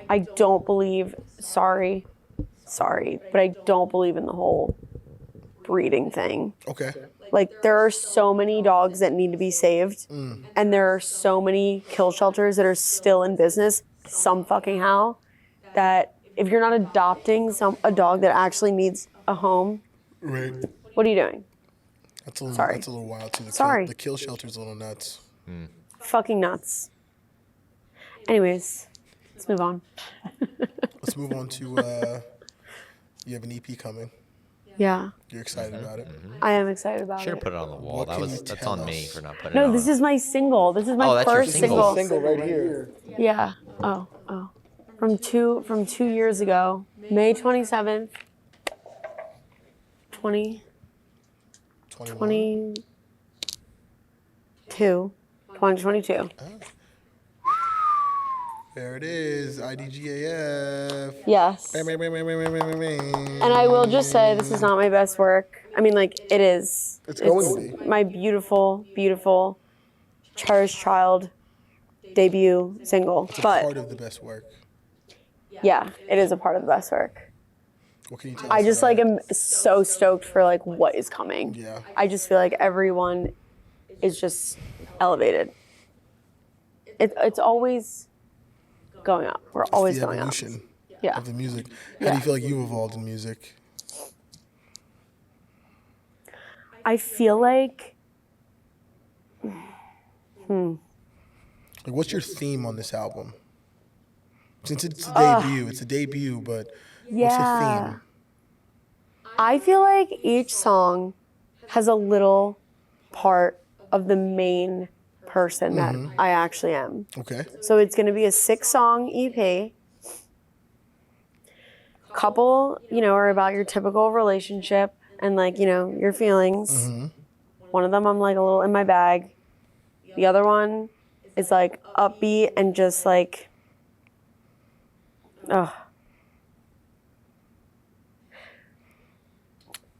Speaker 1: I don't believe, sorry, but I don't believe in the whole breeding thing.
Speaker 2: Okay.
Speaker 1: Like, there are so many dogs that need to be saved, and there are so many kill shelters that are still in business, some fucking how, that if you're not adopting a dog that actually needs a home,
Speaker 2: Right.
Speaker 1: what are you doing?
Speaker 2: That's a little,
Speaker 1: Sorry.
Speaker 2: That's a little wild, too.
Speaker 1: Sorry.
Speaker 2: The kill shelter's a little nuts.
Speaker 1: Fucking nuts. Anyways, let's move on.
Speaker 2: Let's move on to, you have an EP coming.
Speaker 1: Yeah,
Speaker 2: You're excited about it.
Speaker 1: I am excited about
Speaker 3: Should have
Speaker 1: it.
Speaker 3: put it on the wall.
Speaker 2: What can you
Speaker 3: That's
Speaker 2: tell
Speaker 3: on me
Speaker 2: us?
Speaker 3: for not putting it
Speaker 1: No,
Speaker 3: on.
Speaker 1: this is my single. This is my
Speaker 3: Oh, that's your
Speaker 1: first
Speaker 3: single.
Speaker 1: single.
Speaker 2: Single right here.
Speaker 1: Yeah. Oh. From 2 years ago, May 27th, 2022.
Speaker 2: There it is. IDGAF.
Speaker 1: Yes.
Speaker 2: And
Speaker 1: And I will just say this is not my best work. I mean, like, it is.
Speaker 2: It's going to be.
Speaker 1: My beautiful, beautiful, cherished child debut single.
Speaker 2: Part
Speaker 1: But
Speaker 2: of the best work.
Speaker 1: yeah, it is a part of the best work.
Speaker 2: What can you tell us
Speaker 1: I just
Speaker 2: about
Speaker 1: like
Speaker 2: it?
Speaker 1: am so stoked for like what is coming.
Speaker 2: Yeah.
Speaker 1: I just feel like everyone is just elevated. It's always going up. We're always
Speaker 2: The
Speaker 1: going up.
Speaker 2: evolution
Speaker 1: Yeah.
Speaker 2: of the music. How
Speaker 1: Yeah.
Speaker 2: do you feel like you evolved in music?
Speaker 1: I feel like
Speaker 2: Like, what's your theme on this album? Since it's a debut, but what's the
Speaker 1: yeah.
Speaker 2: theme?
Speaker 1: I feel like each song has a little part of the main person that I actually am.
Speaker 2: Okay.
Speaker 1: So it's going to be a 6-song EP. Couple, are about your typical relationship and like, your feelings. One of them I'm like a little in my bag. The other one is like upbeat and just like, ugh.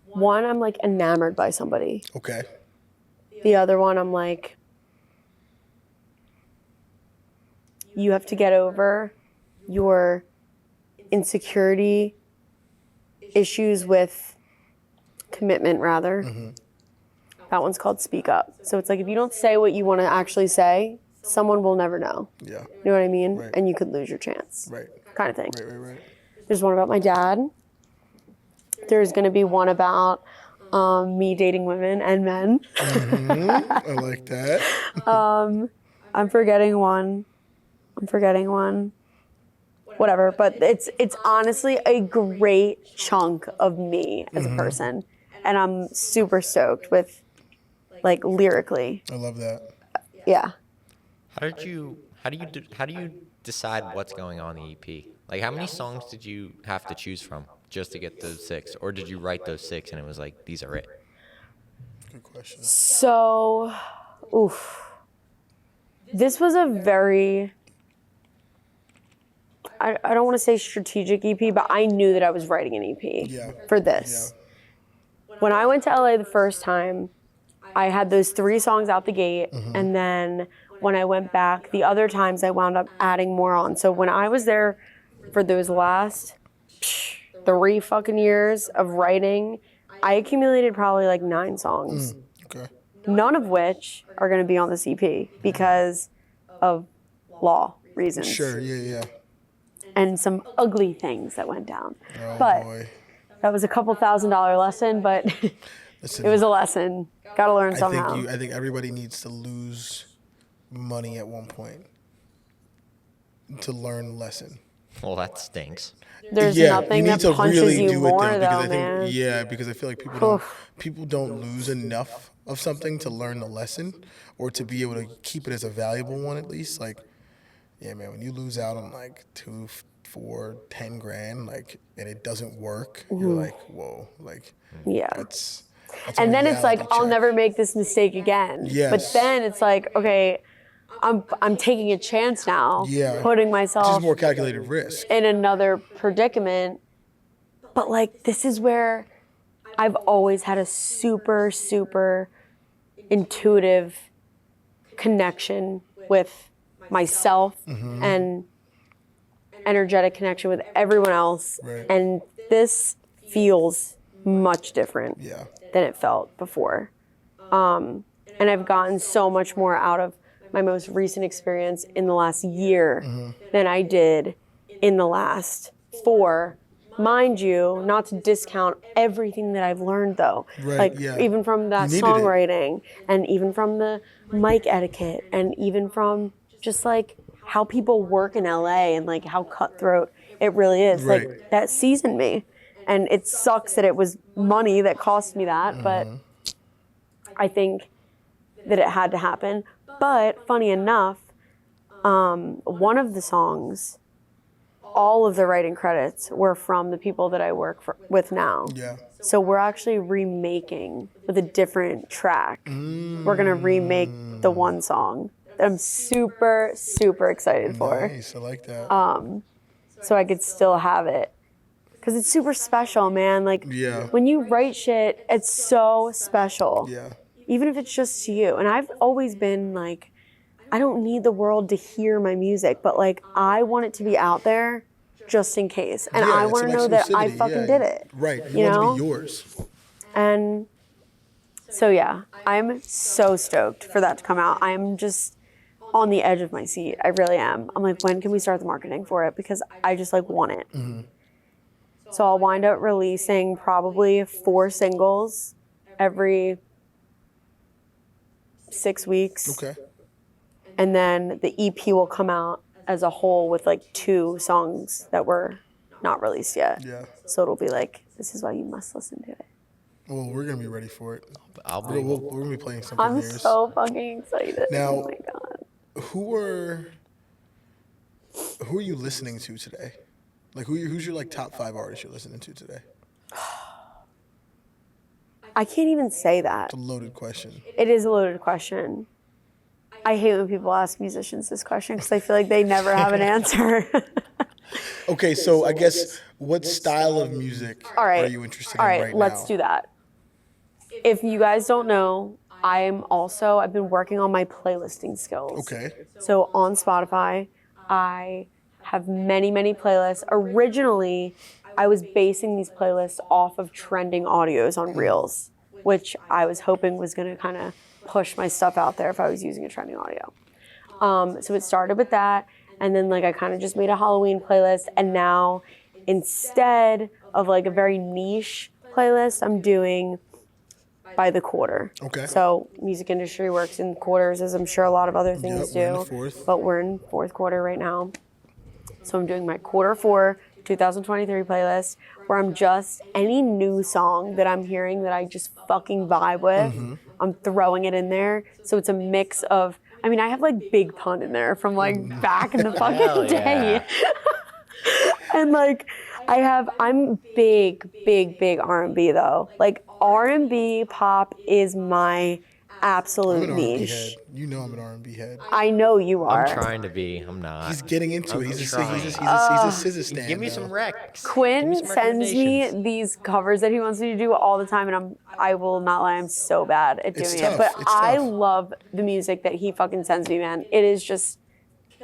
Speaker 1: One, I'm like enamored by somebody.
Speaker 2: Okay.
Speaker 1: The other one, I'm like, you have to get over your insecurity issues with commitment, rather. That one's called Speak Up. So it's like, if you don't say what you want to actually say, someone will never know.
Speaker 2: Yeah.
Speaker 1: You know what I mean?
Speaker 2: Right.
Speaker 1: And you could lose your chance.
Speaker 2: Right.
Speaker 1: Kind of thing.
Speaker 2: Right.
Speaker 1: There's one about my dad. There's going to be one about me dating women and men.
Speaker 2: I like that.
Speaker 1: I'm forgetting one. Whatever. But it's honestly a great chunk of me as a person. And I'm super stoked with, like, lyrically.
Speaker 2: I love that.
Speaker 1: Yeah.
Speaker 3: How do you decide what's going on in the EP? Like, how many songs did you have to choose from just to get those 6, or did you write those 6 and it was like, these are it?
Speaker 2: Good question.
Speaker 1: So, this was a very, I don't want to say strategic EP, but I knew that I was writing an EP for this.
Speaker 2: Yeah.
Speaker 1: When I went to LA the first time, I had those 3 songs out the gate, and then when I went back, the other times I wound up adding more on. So when I was there for those last 3 fucking years of writing, I accumulated probably like 9 songs.
Speaker 2: Okay.
Speaker 1: None of which are going to be on this EP because of law reasons.
Speaker 2: Sure. Yeah.
Speaker 1: And some ugly things that went down.
Speaker 2: Oh
Speaker 1: But
Speaker 2: boy.
Speaker 1: that was a couple $1,000 lesson, but
Speaker 2: Listen,
Speaker 1: it was a lesson. Got to learn somehow.
Speaker 2: I think everybody needs to lose money at one point to learn a lesson.
Speaker 3: Well, that stinks.
Speaker 1: There's nothing that punches you more, though, man.
Speaker 2: Yeah, because I feel like people don't lose enough of something to learn the lesson or to be able to keep it as a valuable one at least. Like, yeah, man, when you lose out on like 2, 4, 10 grand, like, and it doesn't work, you're like, whoa, like,
Speaker 1: Yeah.
Speaker 2: that's
Speaker 1: And
Speaker 2: a
Speaker 1: then it's like,
Speaker 2: reality
Speaker 1: I'll
Speaker 2: check.
Speaker 1: never make this mistake again.
Speaker 2: Yes.
Speaker 1: But then it's like, okay, I'm taking a chance now,
Speaker 2: Yeah.
Speaker 1: putting
Speaker 2: It's
Speaker 1: myself
Speaker 2: just more calculated risk.
Speaker 1: in another predicament. But like, this is where I've always had a super, super intuitive connection with myself and energetic connection with everyone else.
Speaker 2: Right.
Speaker 1: And this feels much different
Speaker 2: Yeah.
Speaker 1: than it felt before. And I've gotten so much more out of my most recent experience in the last year than I did in the last 4. Mind you, not to discount everything that I've learned though.
Speaker 2: Right,
Speaker 1: Like
Speaker 2: yeah.
Speaker 1: even from that
Speaker 2: You needed it.
Speaker 1: songwriting and even from the mic etiquette and even from just like how people work in LA and like how cutthroat it really is.
Speaker 2: Right.
Speaker 1: Like that seasoned me. And it sucks that it was money that cost me that, but I think that it had to happen. But funny enough, one of the songs, all of the writing credits were from the people that I work with now.
Speaker 2: Yeah.
Speaker 1: So we're actually remaking with a different track. We're gonna remake the one song that I'm super, super excited for.
Speaker 2: Nice. I like that.
Speaker 1: So I could still have it. Cause it's super special, man. Like
Speaker 2: Yeah.
Speaker 1: when you write shit, it's so special.
Speaker 2: Yeah.
Speaker 1: Even if it's just to you. And I've always been like, I don't need the world to hear my music, but like I want it to be out there just in case. And
Speaker 2: Yeah,
Speaker 1: I
Speaker 2: it's
Speaker 1: want to
Speaker 2: some
Speaker 1: know that I
Speaker 2: exclusivity,
Speaker 1: fucking
Speaker 2: yeah.
Speaker 1: did it.
Speaker 2: Right.
Speaker 1: You
Speaker 2: You want it
Speaker 1: know?
Speaker 2: to be yours.
Speaker 1: And so yeah, I'm so stoked for that to come out. I'm just on the edge of my seat. I really am. I'm like, when can we start the marketing for it? Because I just like want it. So I'll wind up releasing probably 4 singles every 6 weeks.
Speaker 2: Okay.
Speaker 1: And then the EP will come out as a whole with like 2 songs that were not released yet.
Speaker 2: Yeah.
Speaker 1: So it'll be like, this is why you must listen to it.
Speaker 2: Well, we're gonna be ready for it.
Speaker 3: I'll
Speaker 2: We're,
Speaker 3: be.
Speaker 2: we're gonna be playing some
Speaker 1: I'm
Speaker 2: premieres.
Speaker 1: so fucking excited.
Speaker 2: Now-
Speaker 1: Oh my God.
Speaker 2: Who are you listening to today? Like who's your like top 5 artists you're listening to today?
Speaker 1: I can't even say that.
Speaker 2: It's a loaded question.
Speaker 1: It is a loaded question. I hate when people ask musicians this question because I feel like they never have an answer.
Speaker 2: Okay, so I guess what style of music
Speaker 1: All right.
Speaker 2: are you interested
Speaker 1: All
Speaker 2: in
Speaker 1: right,
Speaker 2: right now?
Speaker 1: let's do that. If you guys don't know, I've been working on my playlisting skills.
Speaker 2: Okay.
Speaker 1: So on Spotify, I have many, many playlists. Originally, I was basing these playlists off of trending audios on Reels, which I was hoping was going to kind of push my stuff out there if I was using a trending audio. So it started with that, and then like I kind of just made a Halloween playlist, and now instead of like a very niche playlist, I'm doing by the quarter.
Speaker 2: Okay.
Speaker 1: So music industry works in quarters, as I'm sure a lot of other things
Speaker 2: Yep, we're in
Speaker 1: do.
Speaker 2: the fourth.
Speaker 1: But we're in fourth quarter right now. So I'm doing my quarter 4 2023 playlist where I'm just any new song that I'm hearing that I just fucking vibe with, I'm throwing it in there. So it's a mix of, I mean, I have like Big Pun in there from like back in the
Speaker 3: Hell
Speaker 1: fucking day.
Speaker 3: yeah.
Speaker 1: And like I'm big R&B though. Like R&B pop is my
Speaker 2: I'm
Speaker 1: absolute
Speaker 2: an R&B
Speaker 1: niche.
Speaker 2: head. You know I'm an R&B head.
Speaker 1: I know you are.
Speaker 3: I'm trying to be. I'm not.
Speaker 2: He's getting into it. He's a
Speaker 3: trying.
Speaker 2: scissor stand.
Speaker 3: Give me
Speaker 2: now.
Speaker 3: some recs. Give me
Speaker 1: Quinn
Speaker 3: some
Speaker 1: sends me
Speaker 3: recommendations.
Speaker 1: these covers that he wants me to do all the time, and I will not lie, I'm so bad at
Speaker 2: It's
Speaker 1: doing
Speaker 2: tough.
Speaker 1: it. But
Speaker 2: It's
Speaker 1: I
Speaker 2: tough.
Speaker 1: love the music that he fucking sends me, man. It is just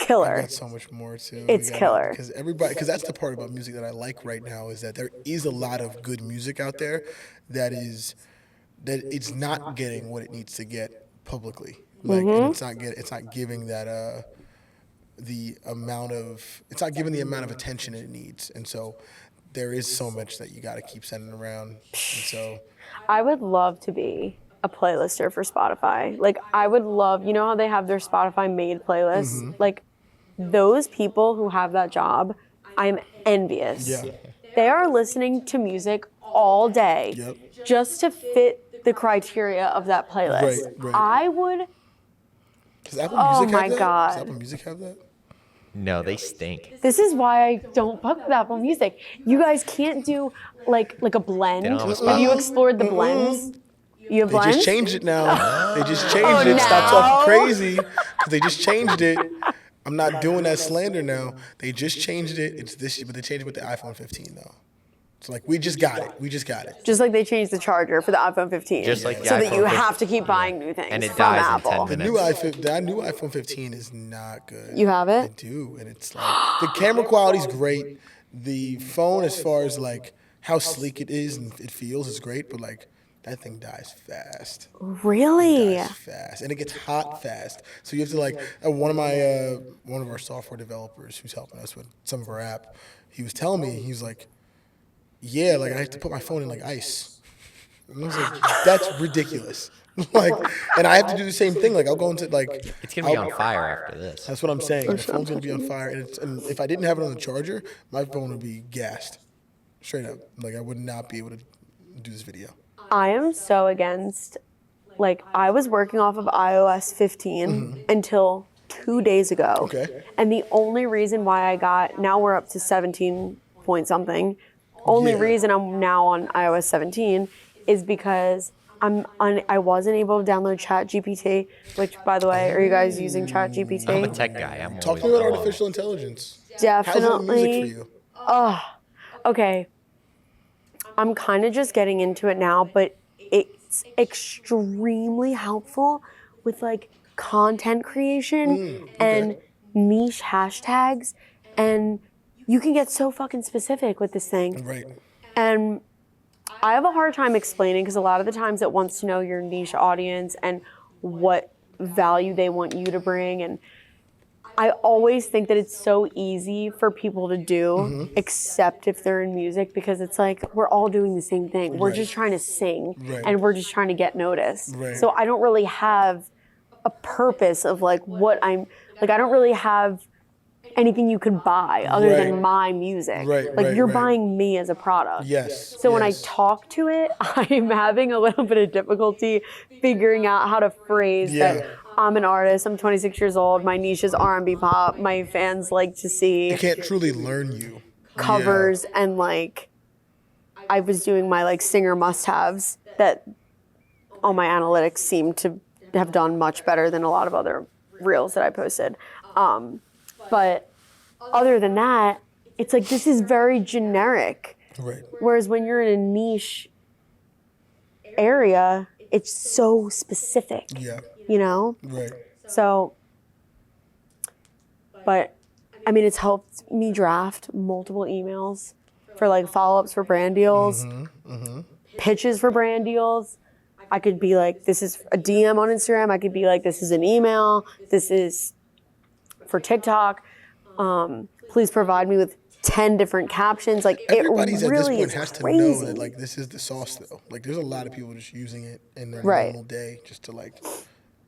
Speaker 2: I
Speaker 1: killer.
Speaker 2: got so much more too.
Speaker 1: It's killer.
Speaker 2: Because that's the part about music that I like right now is that there is a lot of good music out there that it's not getting what it needs to get publicly. Like, and it's not giving that it's not giving the amount of attention it needs. And so there is so much that you got to keep sending around. And so
Speaker 1: I would love to be a playlister for Spotify. Like, I would love, you know how they have their Spotify made playlists? Like, those people who have that job, I'm envious.
Speaker 2: Yeah.
Speaker 1: They are listening to music all day
Speaker 2: Yep.
Speaker 1: just to fit the criteria of that playlist.
Speaker 2: Right.
Speaker 1: I would,
Speaker 2: does Apple
Speaker 1: Oh
Speaker 2: Music
Speaker 1: my
Speaker 2: have that?
Speaker 1: God.
Speaker 2: Does Apple Music have that?
Speaker 3: No, they stink.
Speaker 1: this is why I don't fuck with Apple Music. You guys can't do like a blend.
Speaker 3: They don't have a
Speaker 1: Have you
Speaker 3: Spotify.
Speaker 1: explored the blends? You have
Speaker 2: They
Speaker 1: blends?
Speaker 2: just changed it now. They just
Speaker 1: Oh,
Speaker 2: changed it. Stop
Speaker 1: no.
Speaker 2: talking crazy. 'Cause they just changed it. I'm not doing that slander now. They just changed it. It's this year, but they changed it with the iPhone 15 though. It's like we just got it. We just got it.
Speaker 1: Just like they changed the charger for the iPhone 15.
Speaker 3: Just like the
Speaker 1: so that
Speaker 3: iPhone
Speaker 1: you
Speaker 3: 15.
Speaker 1: have to keep buying new things
Speaker 3: And it
Speaker 1: from
Speaker 3: dies in
Speaker 1: Apple.
Speaker 3: 10 minutes.
Speaker 2: That new iPhone 15 is not good.
Speaker 1: You have
Speaker 2: I
Speaker 1: it?
Speaker 2: do, and it's like the camera quality's great. The phone, as far as like how sleek it is and it feels, is great. But like that thing dies fast.
Speaker 1: Really?
Speaker 2: Dies fast, and it gets hot fast. So you have to like one of our software developers who's helping us with some of our app. He was telling me, he was like, "Yeah, like I have to put my phone in like ice." And I was like, "That's ridiculous." Like, and I have to do the same thing. Like I'll go into like
Speaker 3: It's gonna be on fire after this.
Speaker 2: That's what I'm saying. My phone's gonna be on fire, and if I didn't have it on the charger, my phone would be gassed, straight up. Like I would not be able to do this video.
Speaker 1: I am so against, like, I was working off of iOS 15 until 2 days ago.
Speaker 2: Okay.
Speaker 1: And the only reason why now we're up to 17 point something. Only
Speaker 2: Yeah.
Speaker 1: reason I'm now on iOS 17 is because I wasn't able to download ChatGPT, which, by the way, are you guys using ChatGPT?
Speaker 3: I'm a tech guy. I'm
Speaker 2: Talk to
Speaker 3: always
Speaker 2: me about
Speaker 3: on.
Speaker 2: artificial intelligence.
Speaker 1: Definitely.
Speaker 2: How's it music for you?
Speaker 1: Okay. I'm kind of just getting into it now, but it's extremely helpful with like content creation and niche hashtags, and you can get so fucking specific with this thing.
Speaker 2: Right.
Speaker 1: And I have a hard time explaining because a lot of the times it wants to know your niche audience and what value they want you to bring. And I always think that it's so easy for people to do, except if they're in music, because it's like we're all doing the same thing. We're
Speaker 2: Right.
Speaker 1: just trying to sing
Speaker 2: Right.
Speaker 1: and we're just trying to get noticed.
Speaker 2: Right.
Speaker 1: So I don't really have a purpose of like I don't really have anything you could buy other
Speaker 2: Right.
Speaker 1: than my music.
Speaker 2: Right,
Speaker 1: Like
Speaker 2: right,
Speaker 1: you're
Speaker 2: right.
Speaker 1: buying me as a product.
Speaker 2: Yes.
Speaker 1: So when I
Speaker 2: yes.
Speaker 1: talk to it, I'm having a little bit of difficulty figuring out how to phrase
Speaker 2: Yeah.
Speaker 1: that I'm an artist, I'm 26 years old, my niche is R&B pop, my fans like to see
Speaker 2: They can't truly learn you.
Speaker 1: covers and like I was doing my like singer must-haves that all my analytics seem to have done much better than a lot of other reels that I posted. But other than that, it's like this is very generic.
Speaker 2: Right.
Speaker 1: Whereas when you're in a niche area, it's so specific.
Speaker 2: Yeah.
Speaker 1: You know?
Speaker 2: Right.
Speaker 1: So, but I mean, it's helped me draft multiple emails for like follow-ups for brand deals, pitches for brand deals. I could be like, this is a DM on Instagram. I could be like, this is an email. This is for TikTok. Please provide me with 10 different captions. Like,
Speaker 2: Everybody's
Speaker 1: it really
Speaker 2: at this point
Speaker 1: is
Speaker 2: has to
Speaker 1: crazy.
Speaker 2: know that like this is the sauce though. Like there's a lot of people just using it in their normal day just to like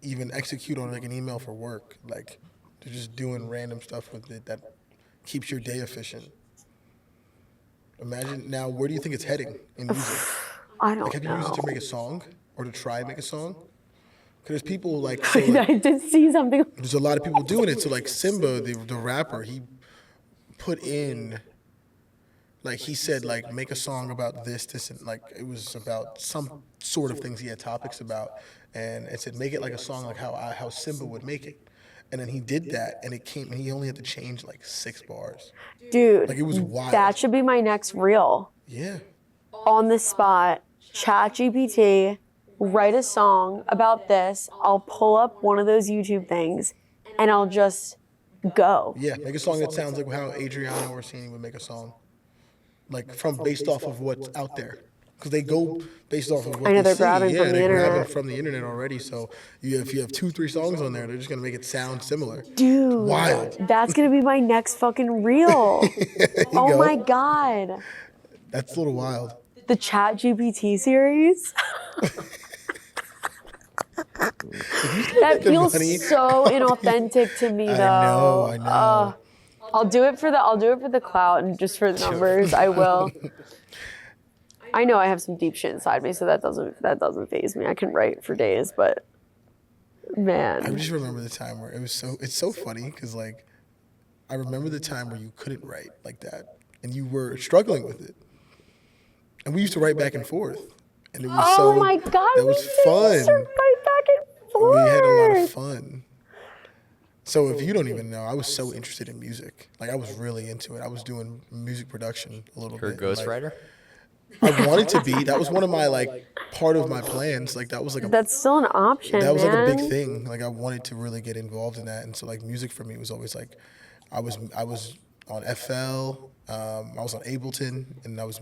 Speaker 2: even execute on like an email for work. Like they're just doing random stuff with it that keeps your day efficient. Imagine now, where do you think it's heading in music?
Speaker 1: I don't
Speaker 2: Like, have you
Speaker 1: know.
Speaker 2: used it to make a song or to try and make a song? Because people like, so, like,
Speaker 1: I did see something.
Speaker 2: there's a lot of people doing it. So like Simba, the rapper, he put in, like he said, like make a song about this, and like it was about some sort of things he had topics about, and it said make it like a song like how Simba would make it, and then he did that, and it came, and he only had to change like 6 bars.
Speaker 1: Dude,
Speaker 2: Like it was wild.
Speaker 1: that should be my next reel.
Speaker 2: Yeah.
Speaker 1: On the spot, ChatGPT, write a song about this. I'll pull up one of those YouTube things and I'll just go.
Speaker 2: Yeah, make a song that sounds like how Adriana or Orsini would make a song, like from based off of what's out there, because they go based off of what
Speaker 1: I know
Speaker 2: they
Speaker 1: they're
Speaker 2: see.
Speaker 1: grabbing
Speaker 2: Yeah,
Speaker 1: from the
Speaker 2: they're grabbing
Speaker 1: internet.
Speaker 2: from the internet already. So if you have 2-3 songs on there, they're just gonna make it sound similar.
Speaker 1: Dude,
Speaker 2: Wild.
Speaker 1: that's going to be my next fucking reel. Oh
Speaker 2: go.
Speaker 1: my God.
Speaker 2: That's a little wild.
Speaker 1: The ChatGPT series. That feels
Speaker 2: money.
Speaker 1: so inauthentic to me, though.
Speaker 2: I know.
Speaker 1: I'll do it for the clout and just for the numbers. I will. I know I have some deep shit inside me, so that doesn't faze me. I can write for days, but
Speaker 2: I
Speaker 1: man,
Speaker 2: just remember the time where it's so funny because like I remember the time where you couldn't write like that and you were struggling with it, and we used to write back and forth, and it was
Speaker 1: oh my God,
Speaker 2: that was fun.
Speaker 1: used to write back and forth.
Speaker 2: We had a lot of fun. So if you don't even know, I was so interested in music. Like I was really into it. I was doing music production a little
Speaker 3: You're a
Speaker 2: bit. Like,
Speaker 3: ghostwriter?
Speaker 2: I wanted to be. That was one of my like part of my plans. Like that was like
Speaker 1: That's still an option,
Speaker 2: that was like a
Speaker 1: man.
Speaker 2: big thing. Like I wanted to really get involved in that, and so like music for me was always like, I was on FL, I was on Ableton, and I was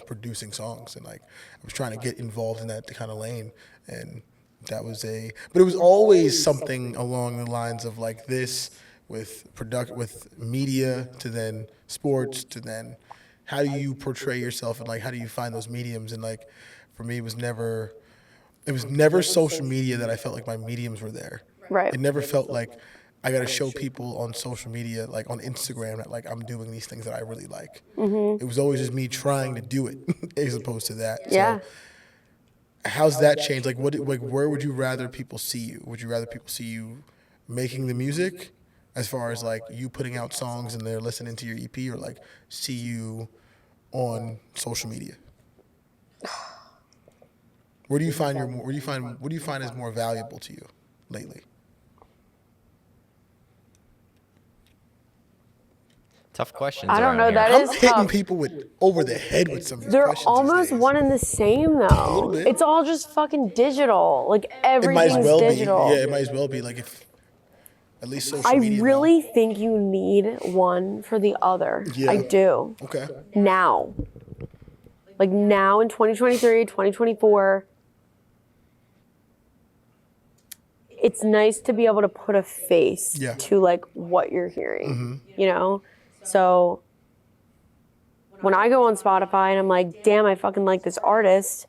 Speaker 2: producing songs, and like I was trying to get involved in that kind of lane, and that was but it was always something along the lines of like this with media to then sports to then how do you portray yourself and like how do you find those mediums, and like for me it was never social media that I felt like my mediums were there.
Speaker 1: Right.
Speaker 2: It never felt like I got to show people on social media, like on Instagram, that like I'm doing these things that I really like. It was always just me trying to do it as opposed to that.
Speaker 1: Yeah.
Speaker 2: So how's that changed? Like where would you rather people see you? Would you rather people see you making the music, as far as like you putting out songs and they're listening to your EP, or like see you on social media? What do you find is more valuable to you lately?
Speaker 3: Tough questions.
Speaker 1: I don't know.
Speaker 3: around
Speaker 1: That
Speaker 3: here.
Speaker 1: is
Speaker 2: I'm hitting
Speaker 1: tough.
Speaker 2: people over the head with some of these
Speaker 1: They're
Speaker 2: questions
Speaker 1: almost
Speaker 2: these days.
Speaker 1: one and the same, though.
Speaker 2: little bit.
Speaker 1: It's all just fucking digital. Like
Speaker 2: It might
Speaker 1: everything's
Speaker 2: as well
Speaker 1: digital.
Speaker 2: be. Yeah, it might as well be. Like if at least social
Speaker 1: I
Speaker 2: media.
Speaker 1: really think you need one for the other.
Speaker 2: Yeah.
Speaker 1: I do.
Speaker 2: Now. Okay.
Speaker 1: Now. Like now in 2023, 2024, it's nice to be able to put a face
Speaker 2: Yeah.
Speaker 1: to like what you're hearing, you know? So when I go on Spotify and I'm like, damn, I fucking like this artist,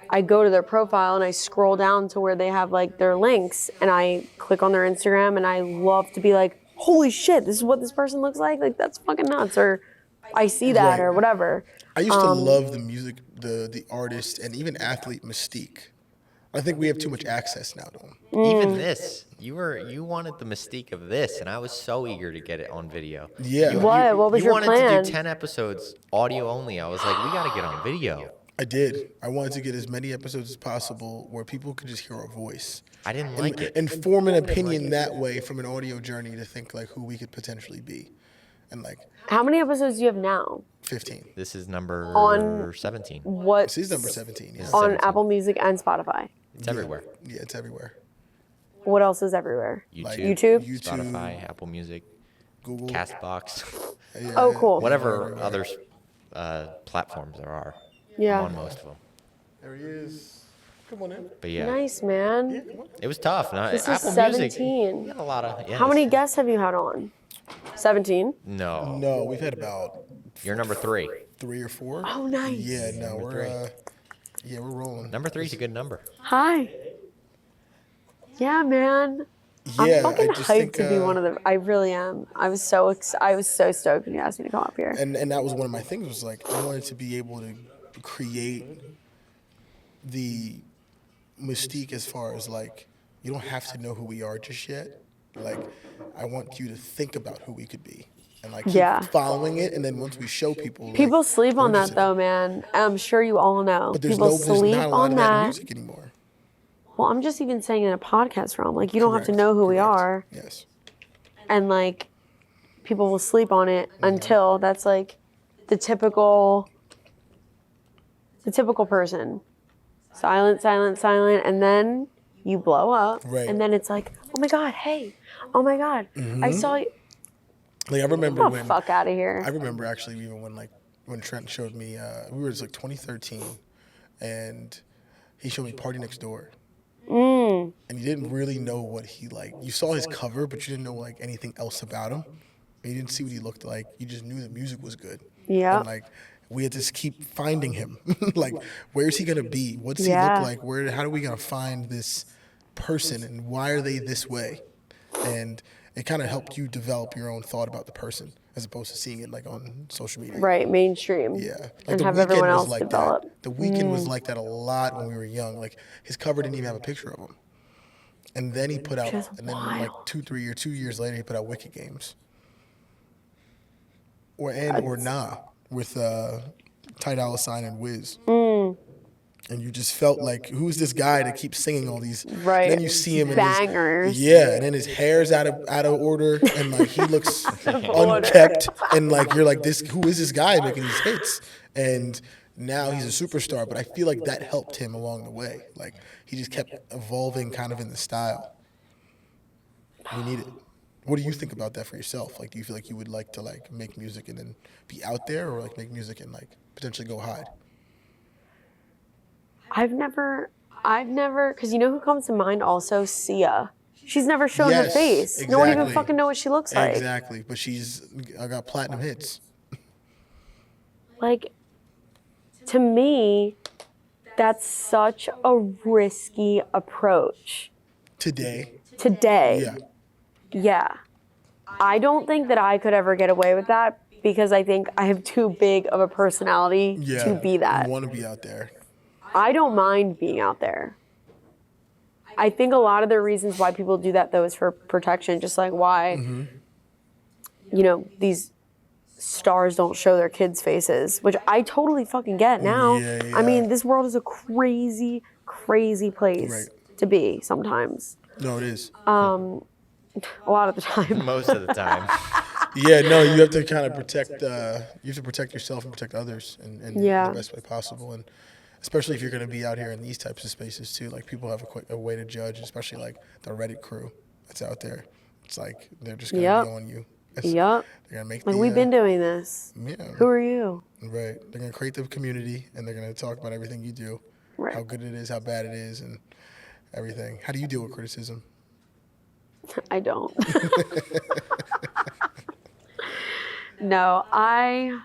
Speaker 1: I go to their profile and I scroll down to where they have like their links and I click on their Instagram and I love to be like, holy shit, this is what this person looks like? Like that's fucking nuts. Or I see that
Speaker 2: Right.
Speaker 1: or whatever.
Speaker 2: I used to love the music, the artist, and even athlete mystique. I think we have too much access now to them.
Speaker 3: Even this, you wanted the mystique of this, and I was so eager to get it on video.
Speaker 2: Yeah.
Speaker 1: What was
Speaker 3: you
Speaker 1: your
Speaker 3: wanted
Speaker 1: plan?
Speaker 3: to do 10 episodes audio only. I was like, we got to get on video.
Speaker 2: I did. I wanted to get as many episodes as possible where people could just hear our voice.
Speaker 3: I didn't like it.
Speaker 2: And form an opinion that way from an audio journey to think like who we could potentially be. And like
Speaker 1: How many episodes do you have now?
Speaker 2: 15.
Speaker 3: This is number
Speaker 1: On
Speaker 3: 17.
Speaker 1: What?
Speaker 2: This is number 17. Yeah.
Speaker 1: On
Speaker 3: 17.
Speaker 1: Apple Music and Spotify.
Speaker 3: It's everywhere.
Speaker 2: Yeah, it's everywhere.
Speaker 1: What else is everywhere?
Speaker 2: Like,
Speaker 1: YouTube?
Speaker 3: Spotify, Apple Music,
Speaker 2: Google.
Speaker 3: Castbox,
Speaker 2: Yeah,
Speaker 1: Oh, cool.
Speaker 3: whatever other platforms there are. I'm
Speaker 1: Yeah.
Speaker 3: on most of them.
Speaker 2: There he is. Come on in.
Speaker 3: But yeah,
Speaker 1: Nice, man.
Speaker 3: it was tough. No,
Speaker 1: This is
Speaker 3: Apple
Speaker 1: 17.
Speaker 3: Music, we got a lot of. Yeah,
Speaker 1: How many guests have you had on? 17?
Speaker 3: No.
Speaker 2: No, we've had about
Speaker 3: You're number 3.
Speaker 2: 3 or 4.
Speaker 1: Oh, nice.
Speaker 2: Yeah, no,
Speaker 3: Number
Speaker 2: we're rolling.
Speaker 3: Number 3 is a good number.
Speaker 1: Hi. Yeah, man.
Speaker 2: Yeah,
Speaker 1: I'm fucking
Speaker 2: I just
Speaker 1: hyped
Speaker 2: think,
Speaker 1: to be one of the. I really am. I was so stoked when you asked me to come up here.
Speaker 2: and that was one of my things was like I wanted to be able to create the mystique as far as like you don't have to know who we are just yet. Like I want you to think about who we could be and like keep
Speaker 1: Yeah.
Speaker 2: following it, and then once we show people, like,
Speaker 1: People sleep on
Speaker 2: they're
Speaker 1: that
Speaker 2: interested.
Speaker 1: though, man. I'm sure you all know.
Speaker 2: But there's
Speaker 1: People
Speaker 2: there's
Speaker 1: sleep
Speaker 2: not a lot
Speaker 1: on
Speaker 2: of that in
Speaker 1: that.
Speaker 2: music anymore.
Speaker 1: Well, I'm just even saying in a podcast realm. Like you don't have to
Speaker 2: Correct,
Speaker 1: know who we
Speaker 2: correct.
Speaker 1: are,
Speaker 2: Yes.
Speaker 1: and like people will sleep on it until that's like the typical person. Silent, silent, silent, and then you blow up,
Speaker 2: Right.
Speaker 1: and then it's like, oh my god, hey, oh my god, I saw you.
Speaker 2: Like I remember
Speaker 1: Get the
Speaker 2: when
Speaker 1: fuck out of here.
Speaker 2: I remember actually even when Trent showed me we were just like 2013 and he showed me Party Next Door. And you didn't really know what he like. You saw his cover, but you didn't know like anything else about him. And you didn't see what he looked like. You just knew the music was good.
Speaker 1: Yeah.
Speaker 2: And like we had to just keep finding him. Like where's he gonna be? What's he
Speaker 1: Yeah.
Speaker 2: look like? How are we gonna find this person and why are they this way? And it kind of helped you develop your own thought about the person as opposed to seeing it like on social media.
Speaker 1: Right, mainstream.
Speaker 2: Yeah. Like
Speaker 1: And
Speaker 2: The
Speaker 1: have
Speaker 2: Weeknd
Speaker 1: everyone
Speaker 2: was
Speaker 1: else
Speaker 2: like
Speaker 1: develop.
Speaker 2: that. The Weeknd was like that a lot when we were young. Like his cover didn't even have a picture of him. And then he put out,
Speaker 1: Which is
Speaker 2: and then like
Speaker 1: wild.
Speaker 2: 2 years later, he put out Wicked Games. Or Nah with Ty Dolla $ign and Wiz. And you just felt like, who's this guy that keeps singing all these?
Speaker 1: Right.
Speaker 2: And then you see him in
Speaker 1: Bangers.
Speaker 2: yeah, and then his hair's out of order, and like he looks unkept, and like you're like, who is this guy making these hits? And now he's a superstar, but I feel like that helped him along the way. Like he just kept evolving kind of in the style. We need it. What do you think about that for yourself? Like, do you feel like you would like to like make music and then be out there, or like make music and like potentially go hide?
Speaker 1: I've never, because you know who comes to mind also? Sia. She's never shown her
Speaker 2: Yes,
Speaker 1: face. No one even
Speaker 2: exactly.
Speaker 1: fucking know what she looks like.
Speaker 2: Exactly, but I got platinum hits.
Speaker 1: Like, to me, that's such a risky approach.
Speaker 2: Today,
Speaker 1: Today,
Speaker 2: yeah.
Speaker 1: yeah. I don't think that I could ever get away with that because I think I have too big of a personality
Speaker 2: Yeah,
Speaker 1: to be that.
Speaker 2: You want to be out there.
Speaker 1: I don't mind being out there. I think a lot of the reasons why people do that though is for protection, just like why, you know, these stars don't show their kids' faces, which I totally fucking get now.
Speaker 2: Yeah,
Speaker 1: I mean,
Speaker 2: yeah.
Speaker 1: this world is a crazy, crazy place
Speaker 2: Right.
Speaker 1: to be sometimes.
Speaker 2: No, it is.
Speaker 1: A lot of the time.
Speaker 3: Most of the time.
Speaker 2: Yeah, no, you have to kind of protect. You have to protect yourself and protect others in
Speaker 1: Yeah.
Speaker 2: the best way possible, and especially if you're going to be out here in these types of spaces too. Like people have a way to judge, especially like the Reddit crew that's out there. It's like they're just going to
Speaker 1: Yep.
Speaker 2: be on you.
Speaker 1: Yep.
Speaker 2: They're going to make
Speaker 1: Like,
Speaker 2: the,
Speaker 1: we've been doing this.
Speaker 2: Yeah.
Speaker 1: Who are you?
Speaker 2: Right. They're going to create the community, and they're going to talk about everything you do,
Speaker 1: Right.
Speaker 2: how good it is, how bad it is, and everything. How do you deal with criticism?
Speaker 1: I don't. No, I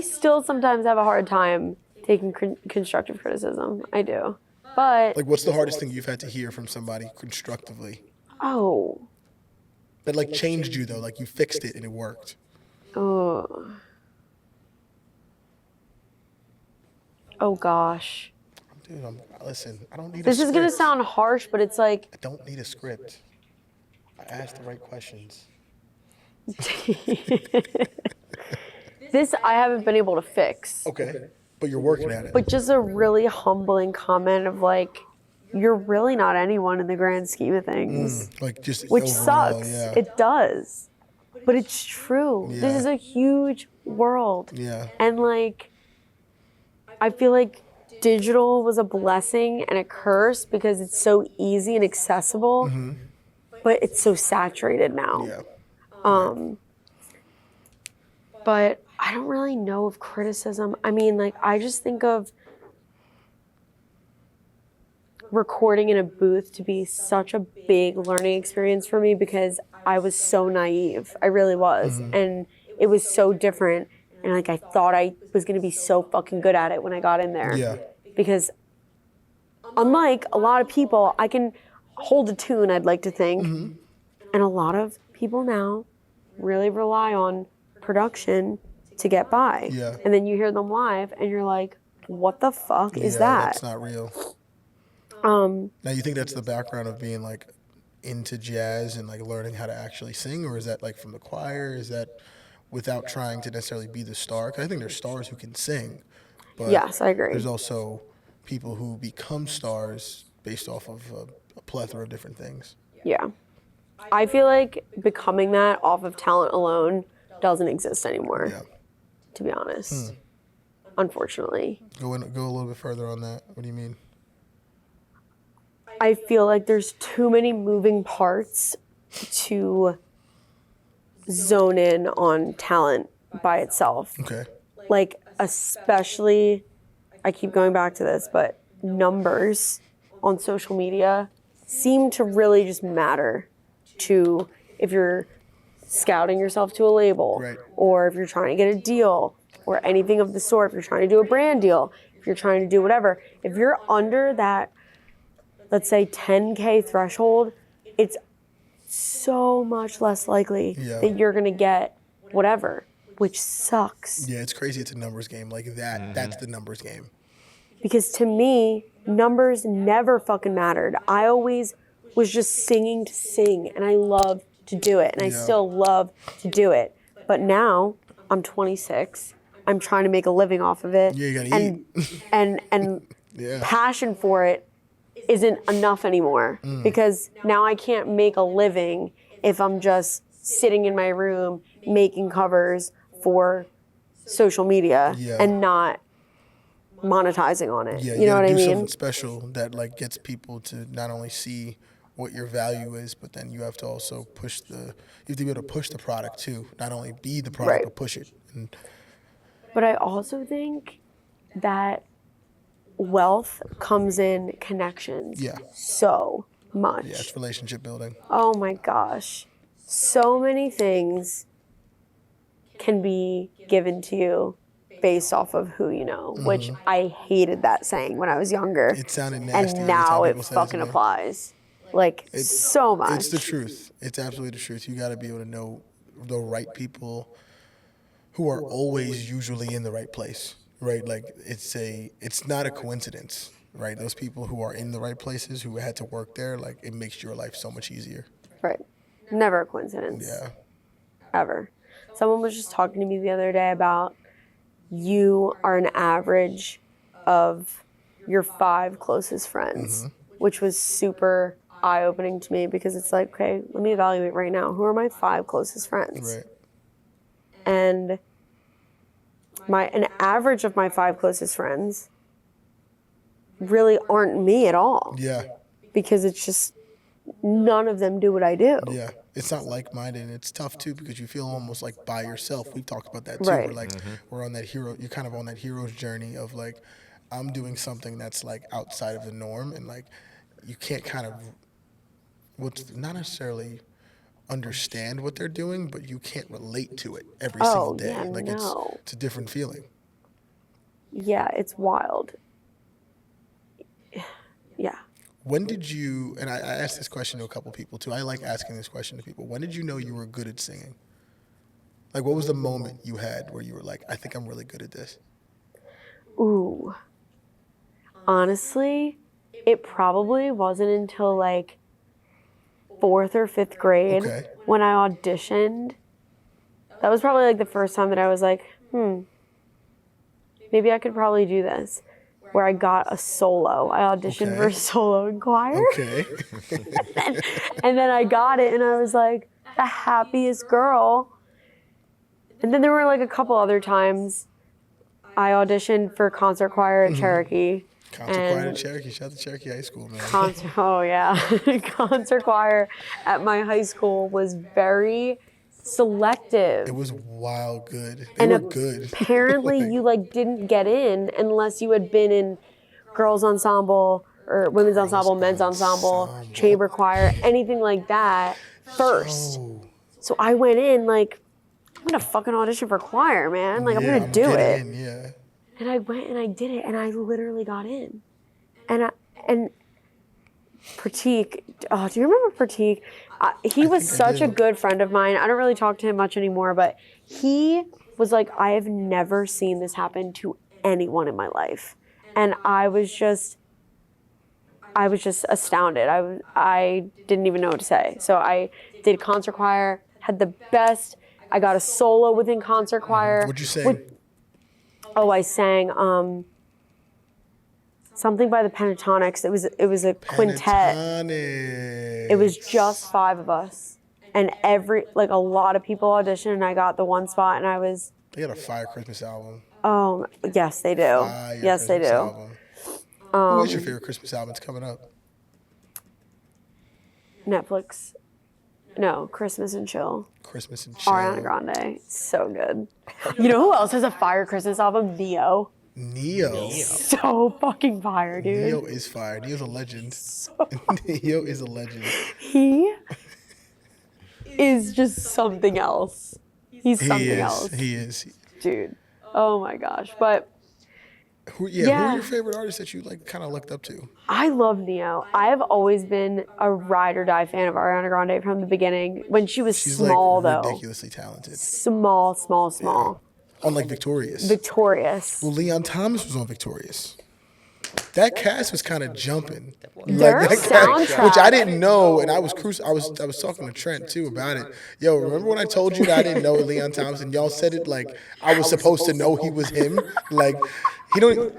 Speaker 1: still sometimes have a hard time taking constructive criticism. I do. But,
Speaker 2: Like, what's the hardest thing you've had to hear from somebody constructively
Speaker 1: oh,
Speaker 2: that like changed you though? Like you fixed it and it worked.
Speaker 1: oh gosh.
Speaker 2: Dude, listen. I don't need.
Speaker 1: This
Speaker 2: a
Speaker 1: is going to
Speaker 2: script.
Speaker 1: sound harsh, but it's like,
Speaker 2: I don't need a script. I asked the right questions.
Speaker 1: this I haven't been able to fix.
Speaker 2: Okay. but you're working at it.
Speaker 1: But just a really humbling comment of like, you're really not anyone in the grand scheme of things.
Speaker 2: Like just
Speaker 1: Which
Speaker 2: overall,
Speaker 1: sucks.
Speaker 2: yeah.
Speaker 1: It does. But it's true.
Speaker 2: Yeah.
Speaker 1: This is a huge world.
Speaker 2: Yeah.
Speaker 1: And like, I feel like digital was a blessing and a curse because it's so easy and accessible, but it's so saturated now.
Speaker 2: Yeah.
Speaker 1: But I don't really know of criticism. I mean, like, I just think of recording in a booth to be such a big learning experience for me because I was so naive. I really was. And it was so different. And like, I thought I was going to be so fucking good at it when I got in there.
Speaker 2: Yeah.
Speaker 1: Because unlike a lot of people, I can hold a tune, I'd like to think. And a lot of people now really rely on production to get by.
Speaker 2: Yeah.
Speaker 1: And then you hear them live and you're like, what the fuck is that?
Speaker 2: That's not real. Now you think that's the background of being like into jazz and like learning how to actually sing, or is that like from the choir? Is that without trying to necessarily be the star? 'Cause I think there's stars who can sing, but
Speaker 1: Yes, I agree.
Speaker 2: there's also people who become stars based off of a plethora of different things.
Speaker 1: Yeah. I feel like becoming that off of talent alone doesn't exist anymore,
Speaker 2: Yeah.
Speaker 1: to be honest. Unfortunately.
Speaker 2: Go a little bit further on that. What do you mean?
Speaker 1: I feel like there's too many moving parts to zone in on talent by itself.
Speaker 2: Okay.
Speaker 1: Like, especially, I keep going back to this, but numbers on social media seem to really just matter to if you're scouting yourself to a label,
Speaker 2: Right.
Speaker 1: or if you're trying to get a deal or anything of the sort, if you're trying to do a brand deal, if you're trying to do whatever. If you're under that, let's say 10K threshold, it's so much less likely
Speaker 2: Yeah.
Speaker 1: that you're going to get whatever, which sucks.
Speaker 2: Yeah, it's crazy. It's a numbers game. Like that. That's the numbers game.
Speaker 1: Because to me, numbers never fucking mattered. I always was just singing to sing, and I loved to do it, and I
Speaker 2: Yeah.
Speaker 1: still love to do it. But now I'm 26. I'm trying to make a living off of it.
Speaker 2: Yeah, you gotta
Speaker 1: and,
Speaker 2: eat.
Speaker 1: and
Speaker 2: Yeah.
Speaker 1: passion for it isn't enough anymore because now I can't make a living if I'm just sitting in my room making covers for social media
Speaker 2: Yeah.
Speaker 1: and not monetizing on it.
Speaker 2: Yeah,
Speaker 1: you know what
Speaker 2: gotta
Speaker 1: I
Speaker 2: do
Speaker 1: mean?
Speaker 2: something special that like gets people to not only see what your value is, but then you have to also you have to be able to push the product too. Not only be the product,
Speaker 1: Right.
Speaker 2: but push it. And
Speaker 1: But I also think that wealth comes in connections
Speaker 2: Yeah.
Speaker 1: so much.
Speaker 2: yeah, it's relationship building.
Speaker 1: Oh my gosh. So many things can be given to you based off of who you know, which I hated that saying when I was younger.
Speaker 2: It sounded nasty. every
Speaker 1: And now
Speaker 2: time
Speaker 1: it
Speaker 2: people said
Speaker 1: fucking
Speaker 2: to me.
Speaker 1: applies. Like, so much.
Speaker 2: It's the truth. It's absolutely the truth. You got to be able to know the right people who are always usually in the right place, right? Like it's not a coincidence, right? Those people who are in the right places, who had to work there, like it makes your life so much easier.
Speaker 1: Right. Never a coincidence.
Speaker 2: Yeah.
Speaker 1: Ever. Someone was just talking to me the other day about you are an average of your 5 closest friends, which was super eye-opening to me because it's like, okay, let me evaluate right now. Who are my 5 closest friends?
Speaker 2: Right.
Speaker 1: And an average of my 5 closest friends really aren't me at all
Speaker 2: Yeah.
Speaker 1: because it's just none of them do what I do.
Speaker 2: Yeah. It's not like-minded. And it's tough too because you feel almost like by yourself. We've talked about that too.
Speaker 1: Right.
Speaker 2: We're like we're on that hero. You're kind of on that hero's journey of like I'm doing something that's like outside of the norm, and like you can't kind of what's not necessarily understand what they're doing, but you can't relate to it every single day.
Speaker 1: Yeah,
Speaker 2: Like
Speaker 1: no.
Speaker 2: it's a different feeling.
Speaker 1: Yeah, it's wild. Yeah.
Speaker 2: When did you, and I asked this question to a couple people too. I like asking this question to people. When did you know you were good at singing? Like, what was the moment you had where you were like, I think I'm really good at this?
Speaker 1: Ooh. Honestly, it probably wasn't until like 4th or 5th grade
Speaker 2: Okay.
Speaker 1: when I auditioned. That was probably like the first time that I was like, maybe I could probably do this, where I got a solo. I auditioned for a solo in choir.
Speaker 2: Okay.
Speaker 1: And then I got it, and I was like the happiest girl. And then there were like a couple other times I auditioned for concert choir at Cherokee.
Speaker 2: Concert choir at Cherokee. Shout out to Cherokee High School, man.
Speaker 1: Oh yeah, concert choir at my high school was very selective.
Speaker 2: It was wild good. They
Speaker 1: And
Speaker 2: were good.
Speaker 1: apparently you like didn't get in unless you had been in girls ensemble or women's ensemble, men's ensemble, chamber choir, anything like that first.
Speaker 2: Oh,
Speaker 1: So I went in like, I'm gonna fucking audition for choir, man. Like I'm
Speaker 2: yeah,
Speaker 1: gonna do
Speaker 2: get
Speaker 1: it.
Speaker 2: in, yeah.
Speaker 1: And I went and I did it, and I literally got in. And Pratik, oh, do you remember Pratik? He was such a good friend of mine. I don't really talk to him much anymore, but he was like, I have never seen this happen to anyone in my life. And I was just astounded. I didn't even know what to say. So I did concert choir, had the best. I got a solo within concert choir.
Speaker 2: What'd you sing?
Speaker 1: I sang something by the Pentatonics. It was a quintet.
Speaker 2: Pentatonics.
Speaker 1: It was just 5 of us, and a lot of people auditioned, and I got the one spot, and I was.
Speaker 2: They got a fire Christmas album.
Speaker 1: Oh yes, they do.
Speaker 2: Fire
Speaker 1: Yes, they
Speaker 2: Christmas
Speaker 1: do.
Speaker 2: album. Who is your favorite Christmas album? It's coming up.
Speaker 1: Netflix. No, Christmas and Chill.
Speaker 2: Christmas and Chill.
Speaker 1: Ariana Grande. So good. You know who else has a fire Christmas album? Neo.
Speaker 2: Neo.
Speaker 1: So fucking fire, dude.
Speaker 2: Neo is fire. Neo's a legend. Neo is a legend.
Speaker 1: He is just something else. He's something else.
Speaker 2: He is.
Speaker 1: Dude. Oh my gosh. But
Speaker 2: Who are your favorite artists that you like kind of looked up to?
Speaker 1: I love Neo. I have always been a ride or die fan of Ariana Grande from the beginning. When she was
Speaker 2: She's
Speaker 1: small,
Speaker 2: like
Speaker 1: though.
Speaker 2: ridiculously talented.
Speaker 1: Small.
Speaker 2: On like Victorious.
Speaker 1: Victorious.
Speaker 2: Well, Leon Thomas was on Victorious. That cast was kind of jumping.
Speaker 1: Their
Speaker 2: that
Speaker 1: soundtrack.
Speaker 2: which I didn't know, and I was talking to Trent too about it. Yo, remember when I told you that I didn't know Leon Thomas, and y'all said it like I was supposed to know he was him? Like he don't.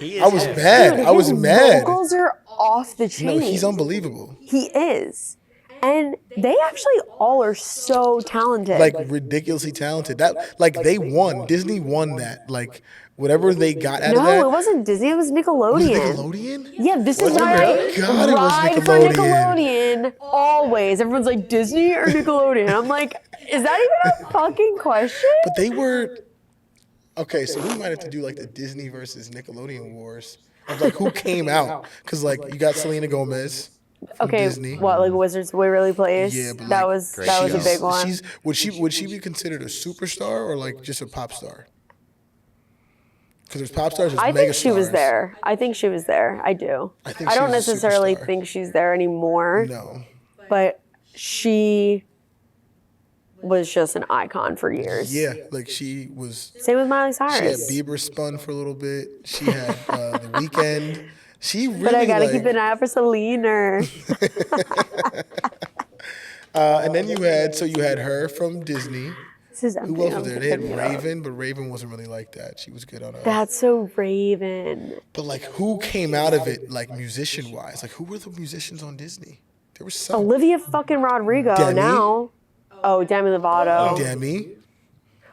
Speaker 2: I was mad.
Speaker 1: Dude,
Speaker 2: I was
Speaker 1: his
Speaker 2: mad.
Speaker 1: vocals are off the chain.
Speaker 2: No, he's unbelievable.
Speaker 1: He is. And they actually all are so talented.
Speaker 2: Like ridiculously talented. That like they won. Disney won that. Like whatever they got out of that.
Speaker 1: No, it wasn't Disney. It was Nickelodeon.
Speaker 2: Was it Nickelodeon?
Speaker 1: Yeah, this is
Speaker 2: Was it
Speaker 1: why
Speaker 2: really?
Speaker 1: I
Speaker 2: God, it was
Speaker 1: ride for
Speaker 2: Nickelodeon.
Speaker 1: Nickelodeon always. Everyone's like, Disney or Nickelodeon? I'm like, is that even a fucking question?
Speaker 2: But they were okay. So we might have to do like the Disney versus Nickelodeon wars of like who came out because like you got Selena Gomez. From
Speaker 1: Okay,
Speaker 2: Disney.
Speaker 1: what, like Wizards of Waverly Place?
Speaker 2: Yeah, but
Speaker 1: that
Speaker 2: like,
Speaker 1: was a big one.
Speaker 2: Would she be considered a superstar or like just a pop star? Because there's pop stars, there's
Speaker 1: I
Speaker 2: mega
Speaker 1: think she was
Speaker 2: stars.
Speaker 1: there. I think she was there. I do.
Speaker 2: I think
Speaker 1: I
Speaker 2: she
Speaker 1: don't
Speaker 2: was a
Speaker 1: necessarily
Speaker 2: superstar.
Speaker 1: think she's there anymore,
Speaker 2: No.
Speaker 1: but she was just an icon for years.
Speaker 2: Yeah, like she was.
Speaker 1: Same with Miley
Speaker 2: She had
Speaker 1: Cyrus.
Speaker 2: Bieber spun for a little bit. She had The Weeknd. She really
Speaker 1: But I gotta
Speaker 2: like,
Speaker 1: keep an eye out for Selena.
Speaker 2: and then you had her from Disney.
Speaker 1: This is
Speaker 2: Who else was there? They had
Speaker 1: picking it up.
Speaker 2: Raven, but Raven wasn't really like that. She was good on her.
Speaker 1: That's so Raven.
Speaker 2: But like, who came out of it like musician wise? Like, who were the musicians on Disney? There was some.
Speaker 1: Olivia fucking Rodrigo
Speaker 2: Demi?
Speaker 1: now. Oh, Demi Lovato.
Speaker 2: Demi.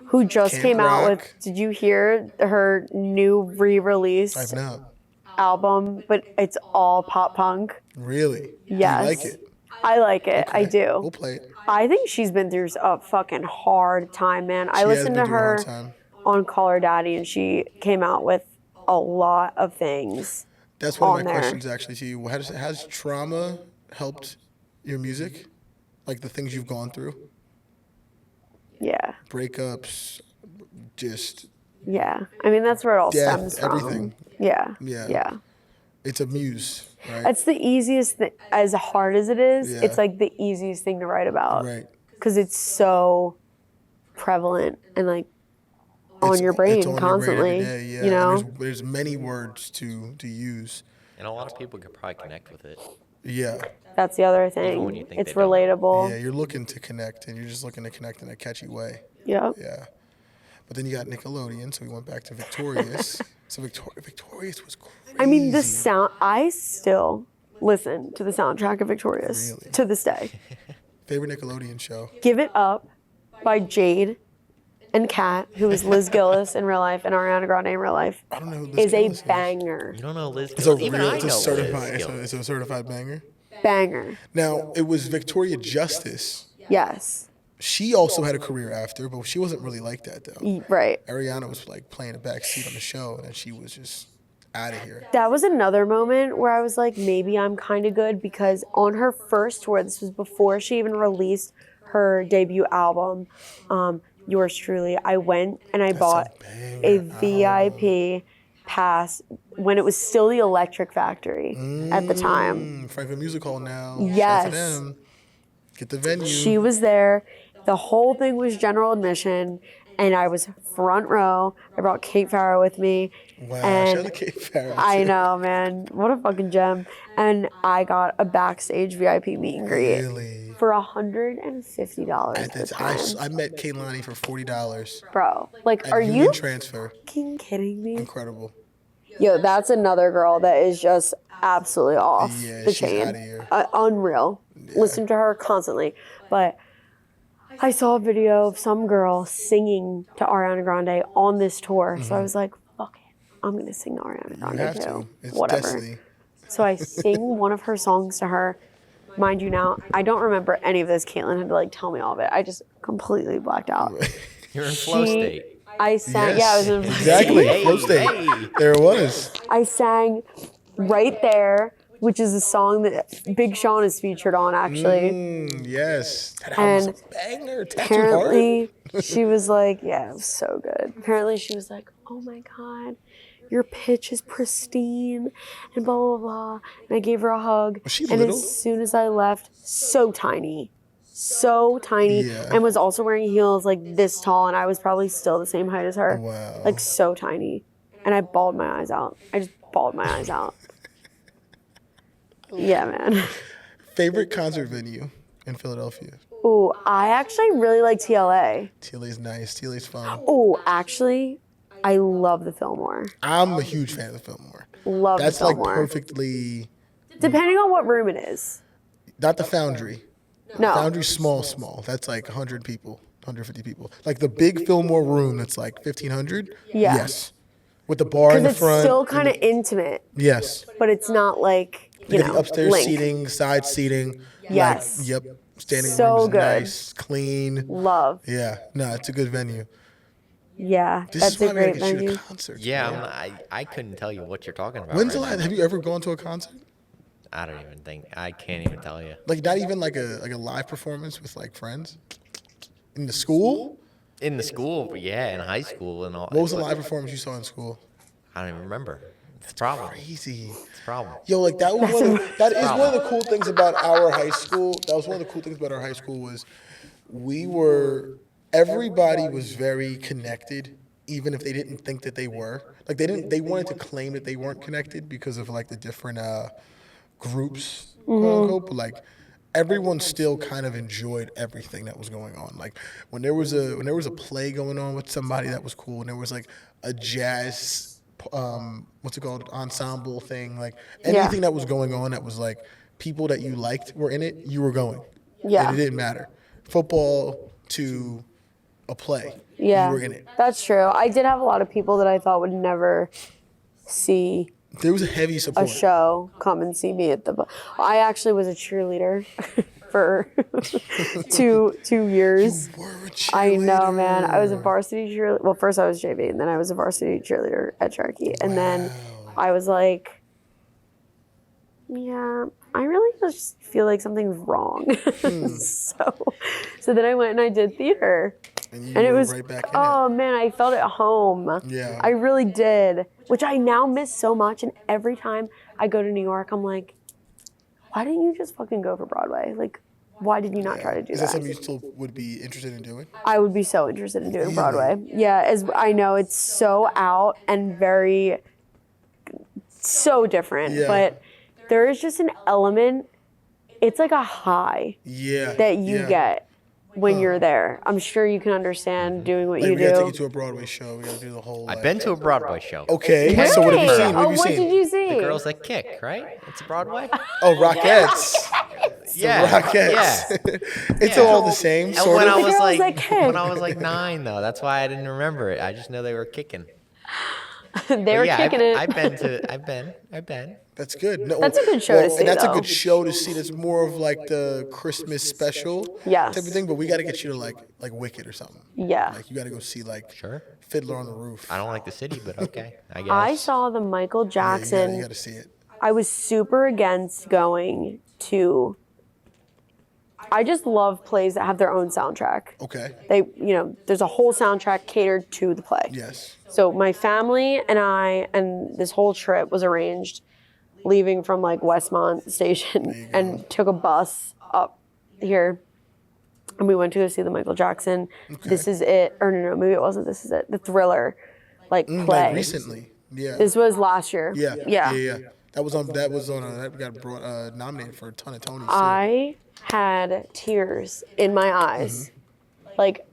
Speaker 1: Who just
Speaker 2: Camp
Speaker 1: came out
Speaker 2: Rock.
Speaker 1: with, did you hear her new re-release
Speaker 2: I've not.
Speaker 1: album? But it's all pop punk.
Speaker 2: Really?
Speaker 1: Yes.
Speaker 2: Do you like it?
Speaker 1: I like it. I do.
Speaker 2: We'll play it.
Speaker 1: I think she's been through a fucking hard time, man. I
Speaker 2: She has
Speaker 1: listened
Speaker 2: been
Speaker 1: to
Speaker 2: through a hard
Speaker 1: her
Speaker 2: time.
Speaker 1: on Call Her Daddy, and she came out with a lot of things.
Speaker 2: That's one of
Speaker 1: on
Speaker 2: my
Speaker 1: there.
Speaker 2: questions actually to you. Has trauma helped your music? Like the things you've gone through?
Speaker 1: Yeah.
Speaker 2: Breakups, just
Speaker 1: Yeah. I mean, that's where it all
Speaker 2: death,
Speaker 1: stems from.
Speaker 2: everything.
Speaker 1: Yeah.
Speaker 2: Yeah.
Speaker 1: Yeah.
Speaker 2: It's a muse, right?
Speaker 1: It's the easiest thing, as hard as it is,
Speaker 2: Yeah.
Speaker 1: it's like the easiest thing to write about.
Speaker 2: Right.
Speaker 1: Because it's so prevalent and like on
Speaker 2: It's-
Speaker 1: your brain
Speaker 2: it's on your brain
Speaker 1: constantly.
Speaker 2: every day, yeah.
Speaker 1: You know?
Speaker 2: And there's many words to use.
Speaker 3: And a lot of people could probably connect with it.
Speaker 2: Yeah.
Speaker 1: That's the other
Speaker 3: when
Speaker 1: thing.
Speaker 3: you think
Speaker 1: It's
Speaker 3: they don't.
Speaker 1: relatable.
Speaker 2: Yeah, you're looking to connect, and you're just looking to connect in a catchy way.
Speaker 1: Yep.
Speaker 2: Yeah. But then you got Nickelodeon, so we went back to Victorious. So Victorious was crazy.
Speaker 1: I mean, the sound. I still listen to the soundtrack of Victorious
Speaker 2: Really?
Speaker 1: to this day.
Speaker 2: Favorite Nickelodeon show?
Speaker 1: Give It Up by Jade and Kat, who is Liz Gillis in real life and Ariana Grande in real life,
Speaker 2: I don't know who Liz
Speaker 1: is
Speaker 2: Gillis
Speaker 1: a banger.
Speaker 3: You don't know Liz
Speaker 2: It's a
Speaker 3: Gillis? Even
Speaker 2: real,
Speaker 3: I
Speaker 2: it's a
Speaker 3: know
Speaker 2: certified,
Speaker 3: Liz Gillis.
Speaker 2: it's a certified banger.
Speaker 1: Banger.
Speaker 2: Now, it was Victoria Justice.
Speaker 1: Yes.
Speaker 2: She also had a career after, but she wasn't really like that though.
Speaker 1: Right.
Speaker 2: Ariana was like playing a back seat on the show, and then she was just out of here.
Speaker 1: That was another moment where I was like, maybe I'm kind of good, because on her first tour, this was before she even released her debut album, Yours Truly, I went and I bought a VIP pass when it was still the Electric Factory at the time.
Speaker 2: Franklin Music Hall now.
Speaker 1: Yes.
Speaker 2: Shout out to them. Get the venue.
Speaker 1: She was there. The whole thing was general admission, and I was front row. I brought Kate Farrow with me.
Speaker 2: Wow,
Speaker 1: and
Speaker 2: shout out to Kate Farrow.
Speaker 1: I
Speaker 2: too.
Speaker 1: know, man. What a fucking gem. And I got a backstage VIP meet and greet
Speaker 2: Really?
Speaker 1: for $150
Speaker 2: At
Speaker 1: at the
Speaker 2: the
Speaker 1: time.
Speaker 2: I met Kaylani for $40.
Speaker 1: Bro, like,
Speaker 2: At
Speaker 1: are
Speaker 2: Union
Speaker 1: you
Speaker 2: Transfer.
Speaker 1: fucking kidding me?
Speaker 2: Incredible.
Speaker 1: Yo, that's another girl that is just absolutely off
Speaker 2: Yeah,
Speaker 1: the
Speaker 2: she's
Speaker 1: chain.
Speaker 2: outta here.
Speaker 1: Unreal. Listen to her constantly. But I saw a video of some girl singing to Ariana Grande on this tour. So I was like, fuck it. I'm going to sing to Ariana
Speaker 2: You
Speaker 1: Grande
Speaker 2: have
Speaker 1: too.
Speaker 2: to. It's
Speaker 1: Whatever.
Speaker 2: destiny.
Speaker 1: So I sing one of her songs to her. Mind you now, I don't remember any of this. Caitlin had to like tell me all of it. I just completely blacked out.
Speaker 3: You're in flow state.
Speaker 1: I sang,
Speaker 2: Yes,
Speaker 1: yeah, I was in
Speaker 2: exactly.
Speaker 3: Hey,
Speaker 2: Flow state.
Speaker 3: hey.
Speaker 2: There it was.
Speaker 1: I sang Right There, which is a song that Big Sean is featured on, actually.
Speaker 2: Yes. That album's
Speaker 1: And
Speaker 2: a banger. Tattoo Heart.
Speaker 1: Apparently, she was like, yeah, it was so good. Apparently, she was like, oh my God, your pitch is pristine, and blah, blah, blah. And I gave her a hug.
Speaker 2: Was she
Speaker 1: and
Speaker 2: little?
Speaker 1: as soon as I left, so tiny. So tiny.
Speaker 2: Yeah.
Speaker 1: And was also wearing heels like this tall, and I was probably still the same height as her.
Speaker 2: Wow.
Speaker 1: Like, so tiny. And I bawled my eyes out. I just bawled my eyes out. Yeah, man.
Speaker 2: Favorite concert venue in Philadelphia?
Speaker 1: Ooh, I actually really like TLA.
Speaker 2: TLA's nice. TLA's fun.
Speaker 1: Oh, actually, I love the Fillmore.
Speaker 2: I'm a huge fan of the Fillmore.
Speaker 1: Love
Speaker 2: That's
Speaker 1: the
Speaker 2: like
Speaker 1: Fillmore.
Speaker 2: perfectly,
Speaker 1: Depending on what room it is.
Speaker 2: not the Foundry.
Speaker 1: No.
Speaker 2: Foundry's small. That's like 100 people, 150 people. Like the big Fillmore room that's like 1,500.
Speaker 1: Yeah.
Speaker 2: Yes. With the bar in
Speaker 1: Because
Speaker 2: the
Speaker 1: it's
Speaker 2: front.
Speaker 1: still kind of intimate,
Speaker 2: Yes.
Speaker 1: but it's not like, you
Speaker 2: Get
Speaker 1: know,
Speaker 2: the upstairs
Speaker 1: Link.
Speaker 2: seating, side seating.
Speaker 1: Yes.
Speaker 2: Like, yep. Standing
Speaker 1: So
Speaker 2: room is
Speaker 1: good.
Speaker 2: nice, clean.
Speaker 1: Love.
Speaker 2: Yeah. No, it's a good venue.
Speaker 1: Yeah,
Speaker 2: This
Speaker 1: that's
Speaker 2: is why
Speaker 1: a
Speaker 2: we gotta
Speaker 1: great
Speaker 2: get you
Speaker 1: venue.
Speaker 2: to concerts.
Speaker 3: Yeah,
Speaker 2: man.
Speaker 3: I couldn't tell you what you're talking about.
Speaker 2: When's the
Speaker 3: right
Speaker 2: last?
Speaker 3: now.
Speaker 2: Have you ever gone to a concert?
Speaker 3: I don't even think. I can't even tell you.
Speaker 2: Like not even like a live performance with like friends in the school.
Speaker 3: In the school, but yeah, in high school and all.
Speaker 2: What was the live performance you saw in school?
Speaker 3: I don't even remember. It's a problem.
Speaker 2: Crazy.
Speaker 3: It's a problem.
Speaker 2: Yo, like that was that is one of the cool things about our high school. That was one of the cool things about our high school was everybody was very connected, even if they didn't think that they were. Like they wanted to claim that they weren't connected because of like the different groups, quote unquote. But like everyone still kind of enjoyed everything that was going on. Like when there was a play going on with somebody that was cool, and there was like a jazz what's it called, ensemble thing, like anything that was going on that was like people that you liked were in it, you were going.
Speaker 1: Yeah.
Speaker 2: And it didn't matter. Football to a play.
Speaker 1: Yeah,
Speaker 2: You were in it.
Speaker 1: that's true. I did have a lot of people that I thought would never see
Speaker 2: There was a heavy
Speaker 1: a
Speaker 2: support.
Speaker 1: show come and see me at the. I actually was a cheerleader for two years.
Speaker 2: You were a
Speaker 1: I know, man. I was a
Speaker 2: cheerleader.
Speaker 1: varsity cheerleader. Well, first I was JV, and then I was a varsity cheerleader at Sharkey. And then I was like, yeah, I really just feel like something's wrong. So then I went and I did theater.
Speaker 2: And, you
Speaker 1: And it
Speaker 2: were
Speaker 1: was,
Speaker 2: right back in
Speaker 1: oh man, I felt at home.
Speaker 2: Yeah.
Speaker 1: I really did, which I now miss so much. And every time I go to New York, I'm like, why didn't you just fucking go for Broadway? Like, why did you not try to do
Speaker 2: Is that
Speaker 1: that?
Speaker 2: something you still would be interested in doing?
Speaker 1: I would be so interested in doing Broadway. Yeah, as I know it's so out and very, so different.
Speaker 2: Yeah.
Speaker 1: But there is just an element, it's like a high
Speaker 2: Yeah.
Speaker 1: that you
Speaker 2: yeah.
Speaker 1: get when you're there. I'm sure you can understand doing what
Speaker 2: Like,
Speaker 1: you
Speaker 2: we gotta take you
Speaker 1: do.
Speaker 2: to a Broadway show. We gotta do the whole.
Speaker 3: I've been to a Broadway show.
Speaker 2: Okay, so what have you
Speaker 1: Really?
Speaker 2: seen? What
Speaker 1: Oh,
Speaker 2: have you
Speaker 1: what
Speaker 2: seen?
Speaker 1: did you see?
Speaker 3: The Girls That Kick, right? It's a Broadway.
Speaker 2: Oh, Rockettes.
Speaker 3: Yeah,
Speaker 2: Rockettes.
Speaker 3: yeah.
Speaker 2: It's
Speaker 3: Yeah.
Speaker 2: all the same,
Speaker 3: And
Speaker 2: sort
Speaker 3: when
Speaker 2: of.
Speaker 3: I was
Speaker 1: Girls
Speaker 3: like,
Speaker 1: That Kick.
Speaker 3: when I was like 9, though, that's why I didn't remember it. I just know they were kicking.
Speaker 1: They
Speaker 3: But
Speaker 1: were
Speaker 3: yeah,
Speaker 1: kicking it.
Speaker 3: I've been.
Speaker 2: That's good. No,
Speaker 1: That's a good show to see,
Speaker 2: and that's a
Speaker 1: though.
Speaker 2: good show to see. That's more of like the Christmas special
Speaker 1: Yes.
Speaker 2: type of thing. But we got to get you to like Wicked or something.
Speaker 1: Yeah.
Speaker 2: Like you got to go see like
Speaker 3: Sure.
Speaker 2: Fiddler on the Roof.
Speaker 3: I don't like the city, but okay, I guess.
Speaker 1: I saw the Michael
Speaker 2: Yeah,
Speaker 1: Jackson.
Speaker 2: you got to see it.
Speaker 1: I was super against going to. I just love plays that have their own soundtrack.
Speaker 2: Okay.
Speaker 1: There's a whole soundtrack catered to the play.
Speaker 2: Yes.
Speaker 1: So my family and I, and this whole trip was arranged leaving from like Westmont Station and took a bus up here. And we went to go see the Michael Jackson.
Speaker 2: Okay.
Speaker 1: This Is It, or no, maybe it wasn't This Is It, the Thriller, play.
Speaker 2: Like recently. Yeah.
Speaker 1: This was last year.
Speaker 2: Yeah. That was on. That got nominated for a ton of Tonys. Too.
Speaker 1: I had tears in my eyes, like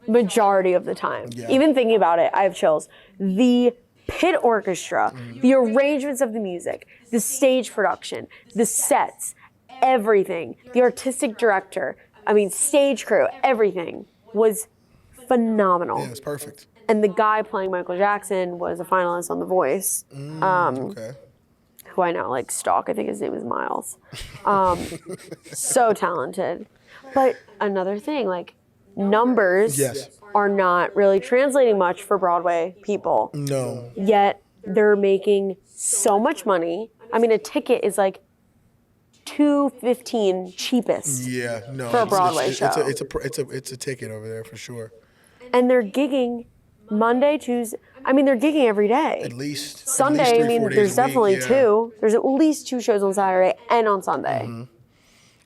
Speaker 1: majority of the time.
Speaker 2: Yeah.
Speaker 1: Even thinking about it, I have chills. The pit orchestra, the arrangements of the music, the stage production, the sets, everything, the artistic director, stage crew, everything was phenomenal.
Speaker 2: Yeah, it was perfect.
Speaker 1: And the guy playing Michael Jackson was a finalist on The Voice.
Speaker 2: Okay.
Speaker 1: Who I now like stalk. I think his name is Miles. So talented. But another thing, like numbers
Speaker 2: Yes.
Speaker 1: are not really translating much for Broadway people.
Speaker 2: No.
Speaker 1: Yet they're making so much money. A ticket is like $2.15 cheapest.
Speaker 2: Yeah. No.
Speaker 1: For a Broadway show.
Speaker 2: It's a ticket over there for sure.
Speaker 1: And they're gigging Monday, Tuesday. They're gigging every day.
Speaker 2: At least
Speaker 1: Sunday,
Speaker 2: at least 3-4 days
Speaker 1: there's
Speaker 2: a week,
Speaker 1: definitely
Speaker 2: yeah.
Speaker 1: two. There's at least 2 shows on Saturday and on Sunday.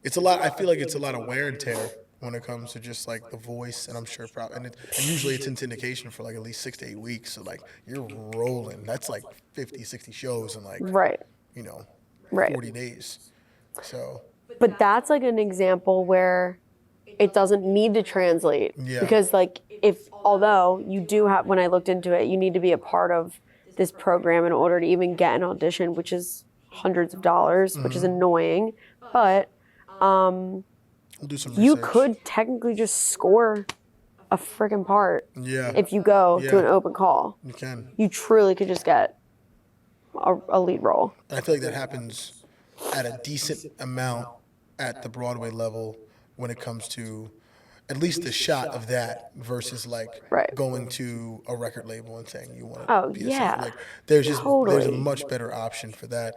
Speaker 2: It's a lot. I feel like it's a lot of wear and tear when it comes to just like The Voice, and I'm sure and usually it's in syndication for like at least 6 to 8 weeks. So like you're rolling. That's like 50, 60 shows in like
Speaker 1: Right. Right.
Speaker 2: 40 days. So
Speaker 1: But that's like an example where it doesn't need to translate.
Speaker 2: Yeah.
Speaker 1: Because although you do have, when I looked into it, you need to be a part of this program in order to even get an audition, which is hundreds of dollars, which is annoying. But
Speaker 2: we'll do some
Speaker 1: you
Speaker 2: research.
Speaker 1: could technically just score a freaking part
Speaker 2: Yeah.
Speaker 1: if you go to
Speaker 2: Yeah.
Speaker 1: an open call.
Speaker 2: You can.
Speaker 1: You truly could just get a lead role.
Speaker 2: And I feel like that happens at a decent amount at the Broadway level when it comes to at least the shot of that versus like
Speaker 1: Right.
Speaker 2: going to a record label and saying you want to
Speaker 1: Oh,
Speaker 2: be a
Speaker 1: yeah.
Speaker 2: singer. Like there's a
Speaker 1: Totally.
Speaker 2: much better option for that.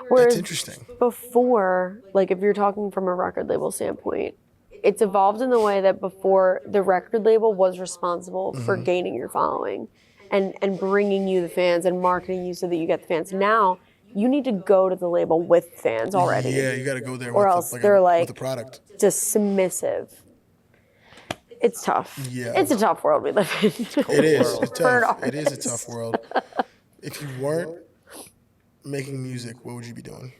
Speaker 1: Whereas
Speaker 2: That's interesting.
Speaker 1: before, like if you're talking from a record label standpoint, it's evolved in the way that before the record label was responsible for gaining your following and bringing you the fans and marketing you so that you get the fans. Now you need to go to the label with fans already.
Speaker 2: Yeah, you got to go there
Speaker 1: Or
Speaker 2: with,
Speaker 1: else
Speaker 2: the, like
Speaker 1: they're
Speaker 2: a,
Speaker 1: like-
Speaker 2: with the product.
Speaker 1: Just submissive. It's tough.
Speaker 2: Yeah.
Speaker 1: It's a tough world we live in.
Speaker 2: It is. It's
Speaker 1: For an
Speaker 2: tough. It is a
Speaker 1: artist.
Speaker 2: tough world. If you weren't making music, what would you be doing?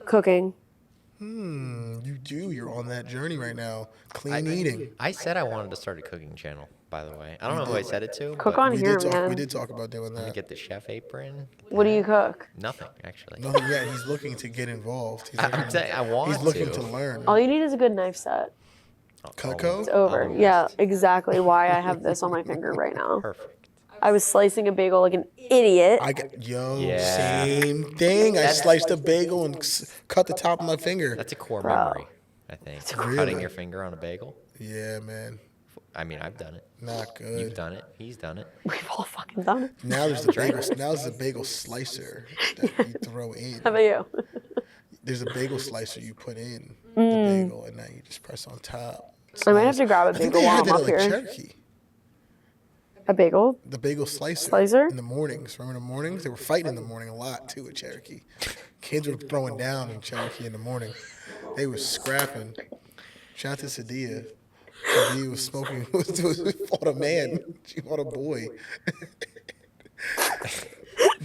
Speaker 1: Cooking.
Speaker 2: You do. You're on that journey right now. Clean eating.
Speaker 3: I said I wanted to start a cooking channel, by the way. I don't know who I said it to.
Speaker 1: Cook
Speaker 3: but
Speaker 1: on
Speaker 2: We
Speaker 1: here,
Speaker 2: did talk.
Speaker 1: man.
Speaker 2: We did talk about doing that.
Speaker 3: Get the chef apron.
Speaker 1: What do you cook?
Speaker 3: Nothing, actually.
Speaker 2: Nothing yet. He's looking to get involved. He's looking,
Speaker 3: I'm saying I want
Speaker 2: he's looking
Speaker 3: to.
Speaker 2: to learn.
Speaker 1: All you need is a good knife set.
Speaker 2: Cutco?
Speaker 1: It's over.
Speaker 3: Almost.
Speaker 1: Yeah, exactly why I have this on my finger right now.
Speaker 3: Perfect.
Speaker 1: I was slicing a bagel like an idiot.
Speaker 3: Yeah.
Speaker 2: Same thing. I sliced a bagel and cut the top of my finger.
Speaker 3: That's a core
Speaker 1: Bro.
Speaker 3: memory, I think.
Speaker 2: Really?
Speaker 3: Cutting your finger on a bagel.
Speaker 2: Yeah, man.
Speaker 3: I've done it.
Speaker 2: Not
Speaker 3: You've
Speaker 2: good.
Speaker 3: done it. He's done it.
Speaker 1: We've all fucking done it.
Speaker 2: Now there's the bagel. Now there's a bagel slicer that you throw in.
Speaker 1: How about you?
Speaker 2: There's a bagel slicer you put in the bagel, and now you just press on top. It's
Speaker 1: I might
Speaker 2: nice.
Speaker 1: have to grab a
Speaker 2: I think
Speaker 1: bagel
Speaker 2: they
Speaker 1: while
Speaker 2: had
Speaker 1: I'm
Speaker 2: that
Speaker 1: up
Speaker 2: at like
Speaker 1: here.
Speaker 2: Cherokee.
Speaker 1: A bagel?
Speaker 2: The bagel slicer.
Speaker 1: Slicer?
Speaker 2: In the mornings. Remember in the mornings? They were fighting in the morning a lot, too, at Cherokee. Kids were throwing down in Cherokee in the morning. They were scrapping. Shout out to Sadia. Sadia was smoking. Fought a man. She fought a boy.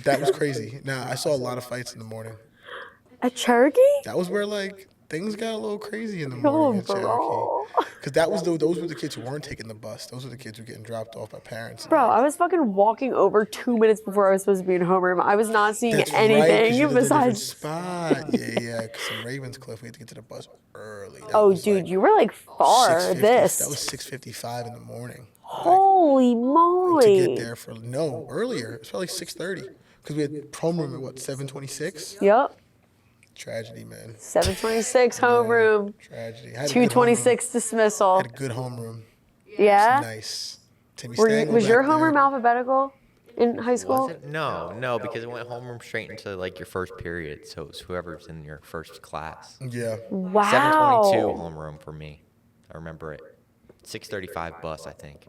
Speaker 2: That was crazy. Nah, I saw a lot of fights in the morning.
Speaker 1: At Cherokee?
Speaker 2: That was where like things got a little crazy in the
Speaker 1: Yo,
Speaker 2: morning at Cherokee.
Speaker 1: bro.
Speaker 2: Because those were the kids who weren't taking the bus. Those were the kids who were getting dropped off by parents.
Speaker 1: Bro, I was fucking walking over 2 minutes before I was supposed to be in homeroom. I was not seeing
Speaker 2: That's
Speaker 1: anything
Speaker 2: right, 'cause you lived in a different
Speaker 1: besides.
Speaker 2: spot. Yeah. Because in Ravenscliff, we had to get to the bus early. That
Speaker 1: Oh,
Speaker 2: was,
Speaker 1: dude,
Speaker 2: like,
Speaker 1: you were like far
Speaker 2: 6:50
Speaker 1: this.
Speaker 2: That was 6:55 in the morning.
Speaker 1: Holy
Speaker 2: To
Speaker 1: moly.
Speaker 2: get there for earlier. It was probably 6:30 because we had homeroom at what 7:26.
Speaker 1: Yep.
Speaker 2: Tragedy, man.
Speaker 1: 726 homeroom.
Speaker 2: Tragedy. I had a good
Speaker 1: 226 dismissal.
Speaker 2: Had a good homeroom.
Speaker 1: Yeah?
Speaker 2: Nice. Timmy
Speaker 1: Were you,
Speaker 2: Stangle
Speaker 1: was your
Speaker 2: back there.
Speaker 1: homeroom alphabetical in high school?
Speaker 3: Was it? No, because it went homeroom straight into like your first period. So it was whoever's in your first class.
Speaker 2: Yeah.
Speaker 1: Wow.
Speaker 3: 722 homeroom for me. I remember it. 6:35 bus, I think.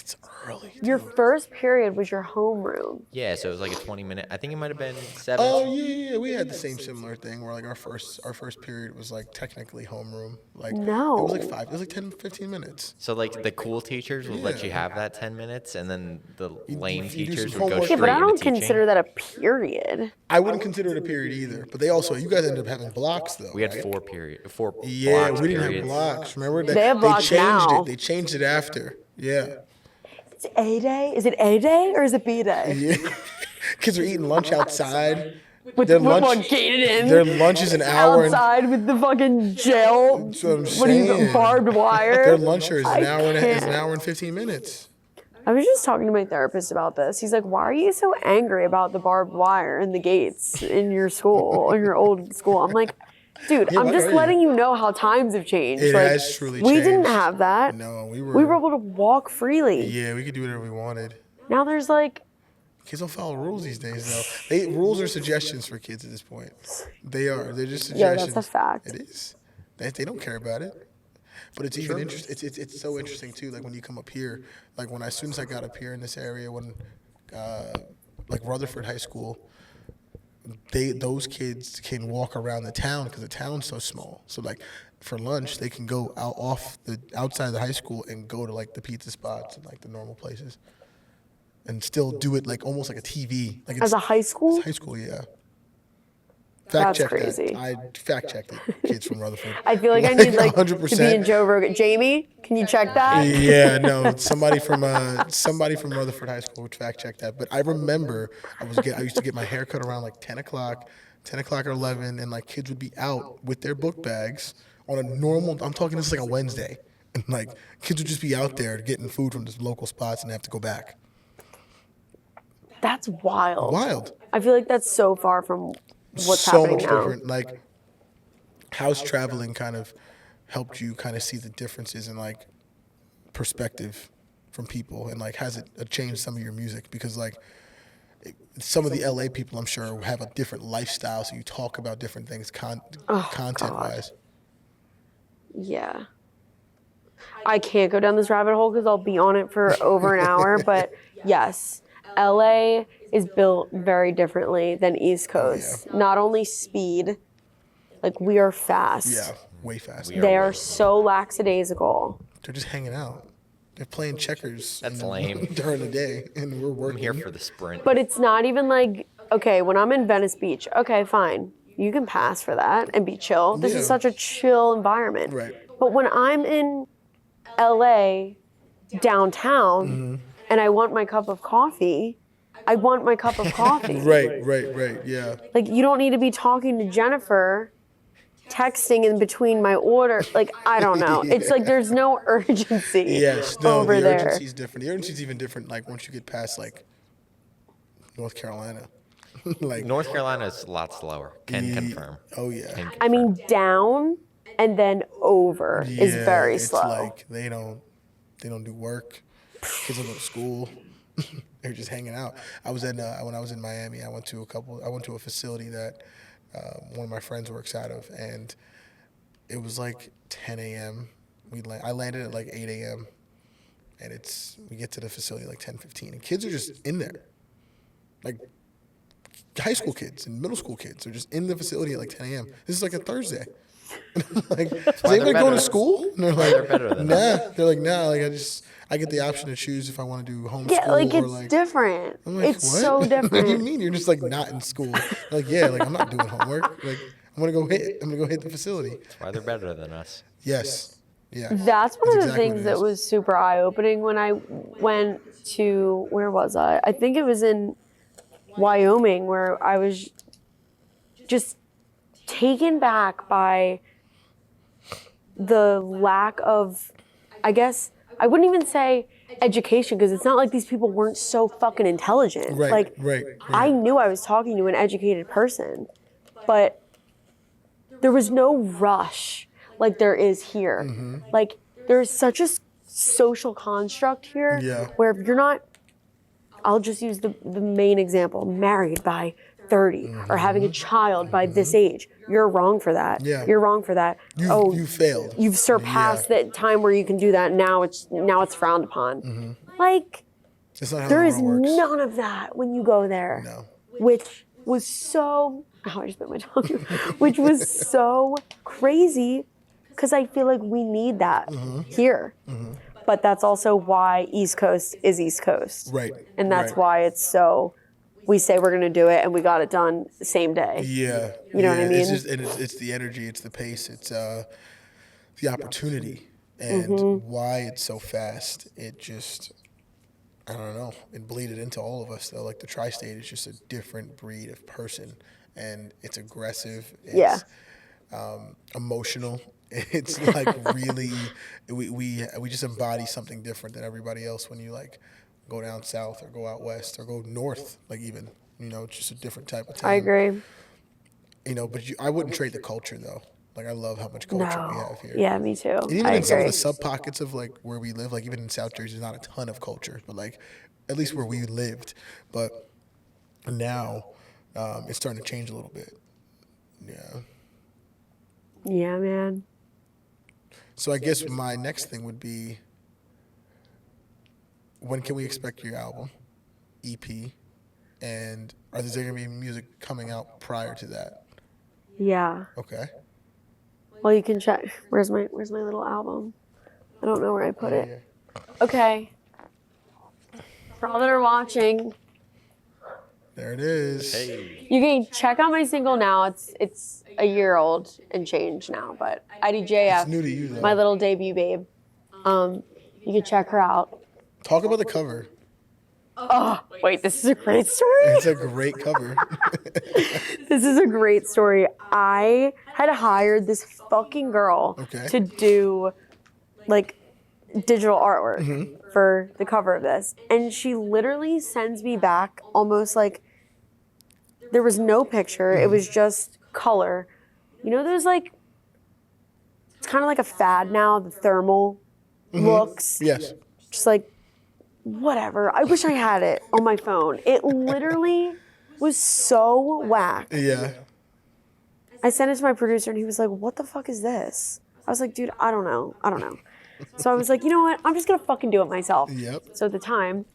Speaker 2: It's early.
Speaker 1: Your first period was your homeroom.
Speaker 3: Yeah, so it was like a 20-minute. I think it might have been 7.
Speaker 2: Oh yeah. We had the similar thing where like our first period was like technically homeroom. Like
Speaker 1: No.
Speaker 2: It was like 5. It was like 10, 15 minutes.
Speaker 3: So like the cool teachers would let you
Speaker 2: Yeah.
Speaker 3: have that 10 minutes, and then the lame
Speaker 2: you do
Speaker 3: teachers
Speaker 2: some
Speaker 3: would go
Speaker 2: homework.
Speaker 3: straight
Speaker 1: Yeah, but I
Speaker 3: into
Speaker 1: don't
Speaker 3: teaching.
Speaker 1: consider that a period.
Speaker 2: I wouldn't consider it a period either. But you guys ended up having blocks though.
Speaker 3: We had
Speaker 2: right?
Speaker 3: 4
Speaker 2: Yeah,
Speaker 3: blocks
Speaker 2: we didn't
Speaker 3: periods.
Speaker 2: have blocks. Remember that
Speaker 1: They have blocks
Speaker 2: changed
Speaker 1: now.
Speaker 2: it. They changed it after. Yeah.
Speaker 1: It's A day? Is it A day or is it B day?
Speaker 2: Yeah. Kids are eating lunch outside.
Speaker 1: With
Speaker 2: Their
Speaker 1: what
Speaker 2: lunch,
Speaker 1: gated in?
Speaker 2: their lunch is an hour.
Speaker 1: Outside with the fucking jail.
Speaker 2: That's what I'm
Speaker 1: What are you,
Speaker 2: saying.
Speaker 1: barbed wire?
Speaker 2: Their lunch is
Speaker 1: I
Speaker 2: an hour and
Speaker 1: can't.
Speaker 2: 15 minutes.
Speaker 1: I was just talking to my therapist about this. He's like, why are you so angry about the barbed wire and the gates in your school, in your old school? I'm like, dude,
Speaker 2: Yeah,
Speaker 1: I'm
Speaker 2: why
Speaker 1: just
Speaker 2: are you?
Speaker 1: letting you know how times have changed.
Speaker 2: It
Speaker 1: like,
Speaker 2: has truly
Speaker 1: we didn't
Speaker 2: changed.
Speaker 1: have that.
Speaker 2: No,
Speaker 1: We were able to walk freely.
Speaker 2: Yeah, we could do whatever we wanted.
Speaker 1: Now there's like,
Speaker 2: Kids don't follow rules these days, though. Rules are suggestions for kids at this point. They are. They're just
Speaker 1: yeah,
Speaker 2: suggestions.
Speaker 1: that's a fact.
Speaker 2: It is. They don't care about it. But it's even interesting. It's so interesting too. Like when you come up here, like as soon as I got up here in this area, when like Rutherford High School, those kids can walk around the town because the town's so small. So like for lunch, they can go outside the high school and go to like the pizza spots and like the normal places, and still do it like almost like a TV. Like
Speaker 1: As a high school?
Speaker 2: high school, yeah.
Speaker 1: That's
Speaker 2: Check
Speaker 1: crazy.
Speaker 2: that. I fact checked it. Kids from Rutherford.
Speaker 1: I feel like I need like to
Speaker 2: 100%.
Speaker 1: be in Joe Rogan. Jamie, can you check that?
Speaker 2: Yeah, no, somebody from Rutherford High School would fact check that. But I remember I used to get my hair cut around like 10 o'clock or 11, and like kids would be out with their book bags on a normal. I'm talking this is like a Wednesday, and like kids would just be out there getting food from the local spots and they have to go back.
Speaker 1: That's wild.
Speaker 2: Wild.
Speaker 1: I feel like that's so far from what's
Speaker 2: so
Speaker 1: happening
Speaker 2: much
Speaker 1: now.
Speaker 2: different. Like, how's traveling kind of helped you kind of see the differences in like perspective from people, and like has it changed some of your music? Because like some of the LA people, I'm sure, have a different lifestyle, so you talk about different things content wise.
Speaker 1: Yeah. I can't go down this rabbit hole because I'll be on it for over an hour. But yes, LA is built very differently than East Coast. Not only speed, like we are fast.
Speaker 2: Yeah, way faster.
Speaker 1: They are so lackadaisical.
Speaker 2: They're just hanging out. They're playing checkers.
Speaker 3: That's lame.
Speaker 2: During the day, and we're
Speaker 3: I'm
Speaker 2: working.
Speaker 3: here for the sprint.
Speaker 1: But it's not even like, okay, when I'm in Venice Beach, okay, fine. You can pass for that and be chill. This
Speaker 2: Yeah.
Speaker 1: is such a chill environment.
Speaker 2: Right.
Speaker 1: But when I'm in LA downtown and I want my cup of coffee, I want my cup of coffee.
Speaker 2: Right. Yeah.
Speaker 1: Like, you don't need to be talking to Jennifer, texting in between my order. Like, I don't know. It's like there's no urgency
Speaker 2: Yes. No,
Speaker 1: over
Speaker 2: the
Speaker 1: there.
Speaker 2: urgency's different. The urgency's even different. Like once you get past like North Carolina, like
Speaker 3: North Carolina is a lot slower. Can confirm.
Speaker 2: Oh yeah.
Speaker 3: Can
Speaker 1: I mean, down and then over is
Speaker 2: Yeah,
Speaker 1: very
Speaker 2: it's
Speaker 1: slow.
Speaker 2: like they don't do work. Kids don't go to school. They're just hanging out. I was when I was in Miami. I went to a facility that one of my friends works out of, and it was like 10 a.m. I landed at like 8 a.m. and we get to the facility like 10:15, and kids are just in there, like high school kids and middle school kids are just in the facility at like 10 a.m. This is like a Thursday. Like, is
Speaker 3: why
Speaker 2: anybody
Speaker 3: they're
Speaker 2: going to
Speaker 3: better.
Speaker 2: school? And they're
Speaker 3: they're
Speaker 2: like,
Speaker 3: better than
Speaker 2: nah. They're like, nah. Like, I get the option to choose if I want to do homeschool
Speaker 1: Yeah, like
Speaker 2: or
Speaker 1: it's
Speaker 2: like.
Speaker 1: different.
Speaker 2: I'm like,
Speaker 1: It's
Speaker 2: what?
Speaker 1: so
Speaker 2: What do you
Speaker 1: different.
Speaker 2: mean? You're just like not in school. Like, yeah, like I'm not doing homework. Like, I'm gonna go hit the facility.
Speaker 3: That's why they're better than us.
Speaker 2: Yes. Yeah.
Speaker 1: That's one of the
Speaker 2: exactly what
Speaker 1: things
Speaker 2: it
Speaker 1: that
Speaker 2: is.
Speaker 1: was super eye-opening when I went to, where was I? I think it was in Wyoming, where I was just taken back by the lack of, I guess, I wouldn't even say education, because it's not like these people weren't so fucking intelligent.
Speaker 2: Right.
Speaker 1: Like,
Speaker 2: Right.
Speaker 1: I knew I was talking to an educated person, but there was no rush like there is here.
Speaker 2: Mm-hmm.
Speaker 1: Like, there's such a social construct here
Speaker 2: Yeah.
Speaker 1: where if you're not, I'll just use the main example, married by 30 or having a child by this age, you're wrong for that.
Speaker 2: Mm-hmm. Yeah.
Speaker 1: You're wrong for that.
Speaker 2: You failed.
Speaker 1: You've surpassed
Speaker 2: Yeah.
Speaker 1: that time where you can do that. Now it's frowned upon. Like,
Speaker 2: It's not how
Speaker 1: there
Speaker 2: the
Speaker 1: is
Speaker 2: world works.
Speaker 1: none of that when you go there.
Speaker 2: No.
Speaker 1: Which was so, I just bit my tongue, which was so crazy, because I feel like we need that here. But that's also why East Coast is East Coast.
Speaker 2: Right.
Speaker 1: And that's
Speaker 2: right.
Speaker 1: why it's so, we say we're going to do it and we got it done the same day.
Speaker 2: Yeah.
Speaker 1: You know what I
Speaker 2: It's
Speaker 1: mean?
Speaker 2: just, and it's the energy, it's the pace, it's the opportunity, and why it's so fast. It just, I don't know. It bleeded into all of us though. Like the tri-state is just a different breed of person, and it's aggressive. It's,
Speaker 1: Yeah.
Speaker 2: Emotional. It's like really, we just embody something different than everybody else when you like go down south or go out west or go north. Like even, it's just a different type of town.
Speaker 1: I agree.
Speaker 2: But I wouldn't trade the culture though. Like I love how much culture we have here.
Speaker 1: Yeah, me too.
Speaker 2: And even
Speaker 1: I
Speaker 2: in some of
Speaker 1: agree.
Speaker 2: the sub pockets of like where we live, like even in South Jersey, there's not a ton of culture, but like at least where we lived. But now it's starting to change a little bit. Yeah.
Speaker 1: Yeah, man.
Speaker 2: So I guess my next thing would be, when can we expect your album, EP, and is there gonna be music coming out prior to that?
Speaker 1: Yeah.
Speaker 2: Okay.
Speaker 1: Well, you can check. Where's my little album? I don't know where I put it. Okay. For all that are watching,
Speaker 2: There it is.
Speaker 3: Hey.
Speaker 1: you can check out my single now. It's a year old and change now, but IDJF,
Speaker 2: It's new to you though.
Speaker 1: my little debut babe. You can check her out.
Speaker 2: Talk about the cover.
Speaker 1: Oh, wait, this is a great story.
Speaker 2: It's a great cover.
Speaker 1: This is a great story. I had hired this fucking girl
Speaker 2: Okay.
Speaker 1: to do like digital artwork for the cover of this. And she literally sends me back almost like there was no picture. It was just color. There's like, it's kind of like a fad now, the thermal looks.
Speaker 2: Yes.
Speaker 1: Just like, whatever. I wish I had it on my phone. It literally was so whack.
Speaker 2: Yeah.
Speaker 1: I sent it to my producer and he was like, what the fuck is this? I was like, dude, I don't know. So I was like, you know what? I'm just gonna fucking do it myself.
Speaker 2: Yep.
Speaker 1: So at the time,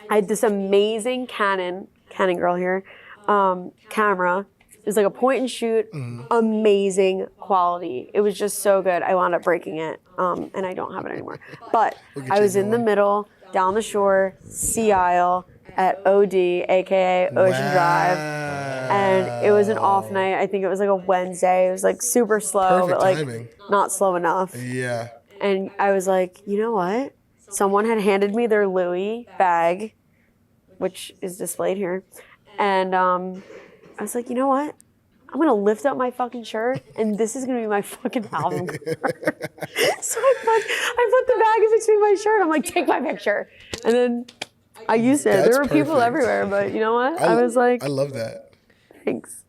Speaker 1: I had this amazing Canon girl here, camera. It was like a point and shoot, amazing quality. It was just so good. I wound up breaking it, and I don't have it anymore. But
Speaker 2: We'll get
Speaker 1: I
Speaker 2: you a
Speaker 1: was
Speaker 2: new
Speaker 1: in the
Speaker 2: one.
Speaker 1: middle, down the shore, Sea Isle, at OD, aka Ocean Drive. And it was an off night. I think it was like a Wednesday. It was like super slow,
Speaker 2: Perfect
Speaker 1: but like
Speaker 2: timing.
Speaker 1: not slow enough.
Speaker 2: Yeah.
Speaker 1: And I was like, you know what? Someone had handed me their Louis bag, which is displayed here. And I was like, you know what? I'm going to lift up my fucking shirt, and this is going to be my fucking album cover. So I put the bag in between my shirt. I'm like, take my picture. And then I used it.
Speaker 2: That's
Speaker 1: There were people
Speaker 2: perfect.
Speaker 1: everywhere, but you know what? I was like,
Speaker 2: I love that.
Speaker 1: thanks.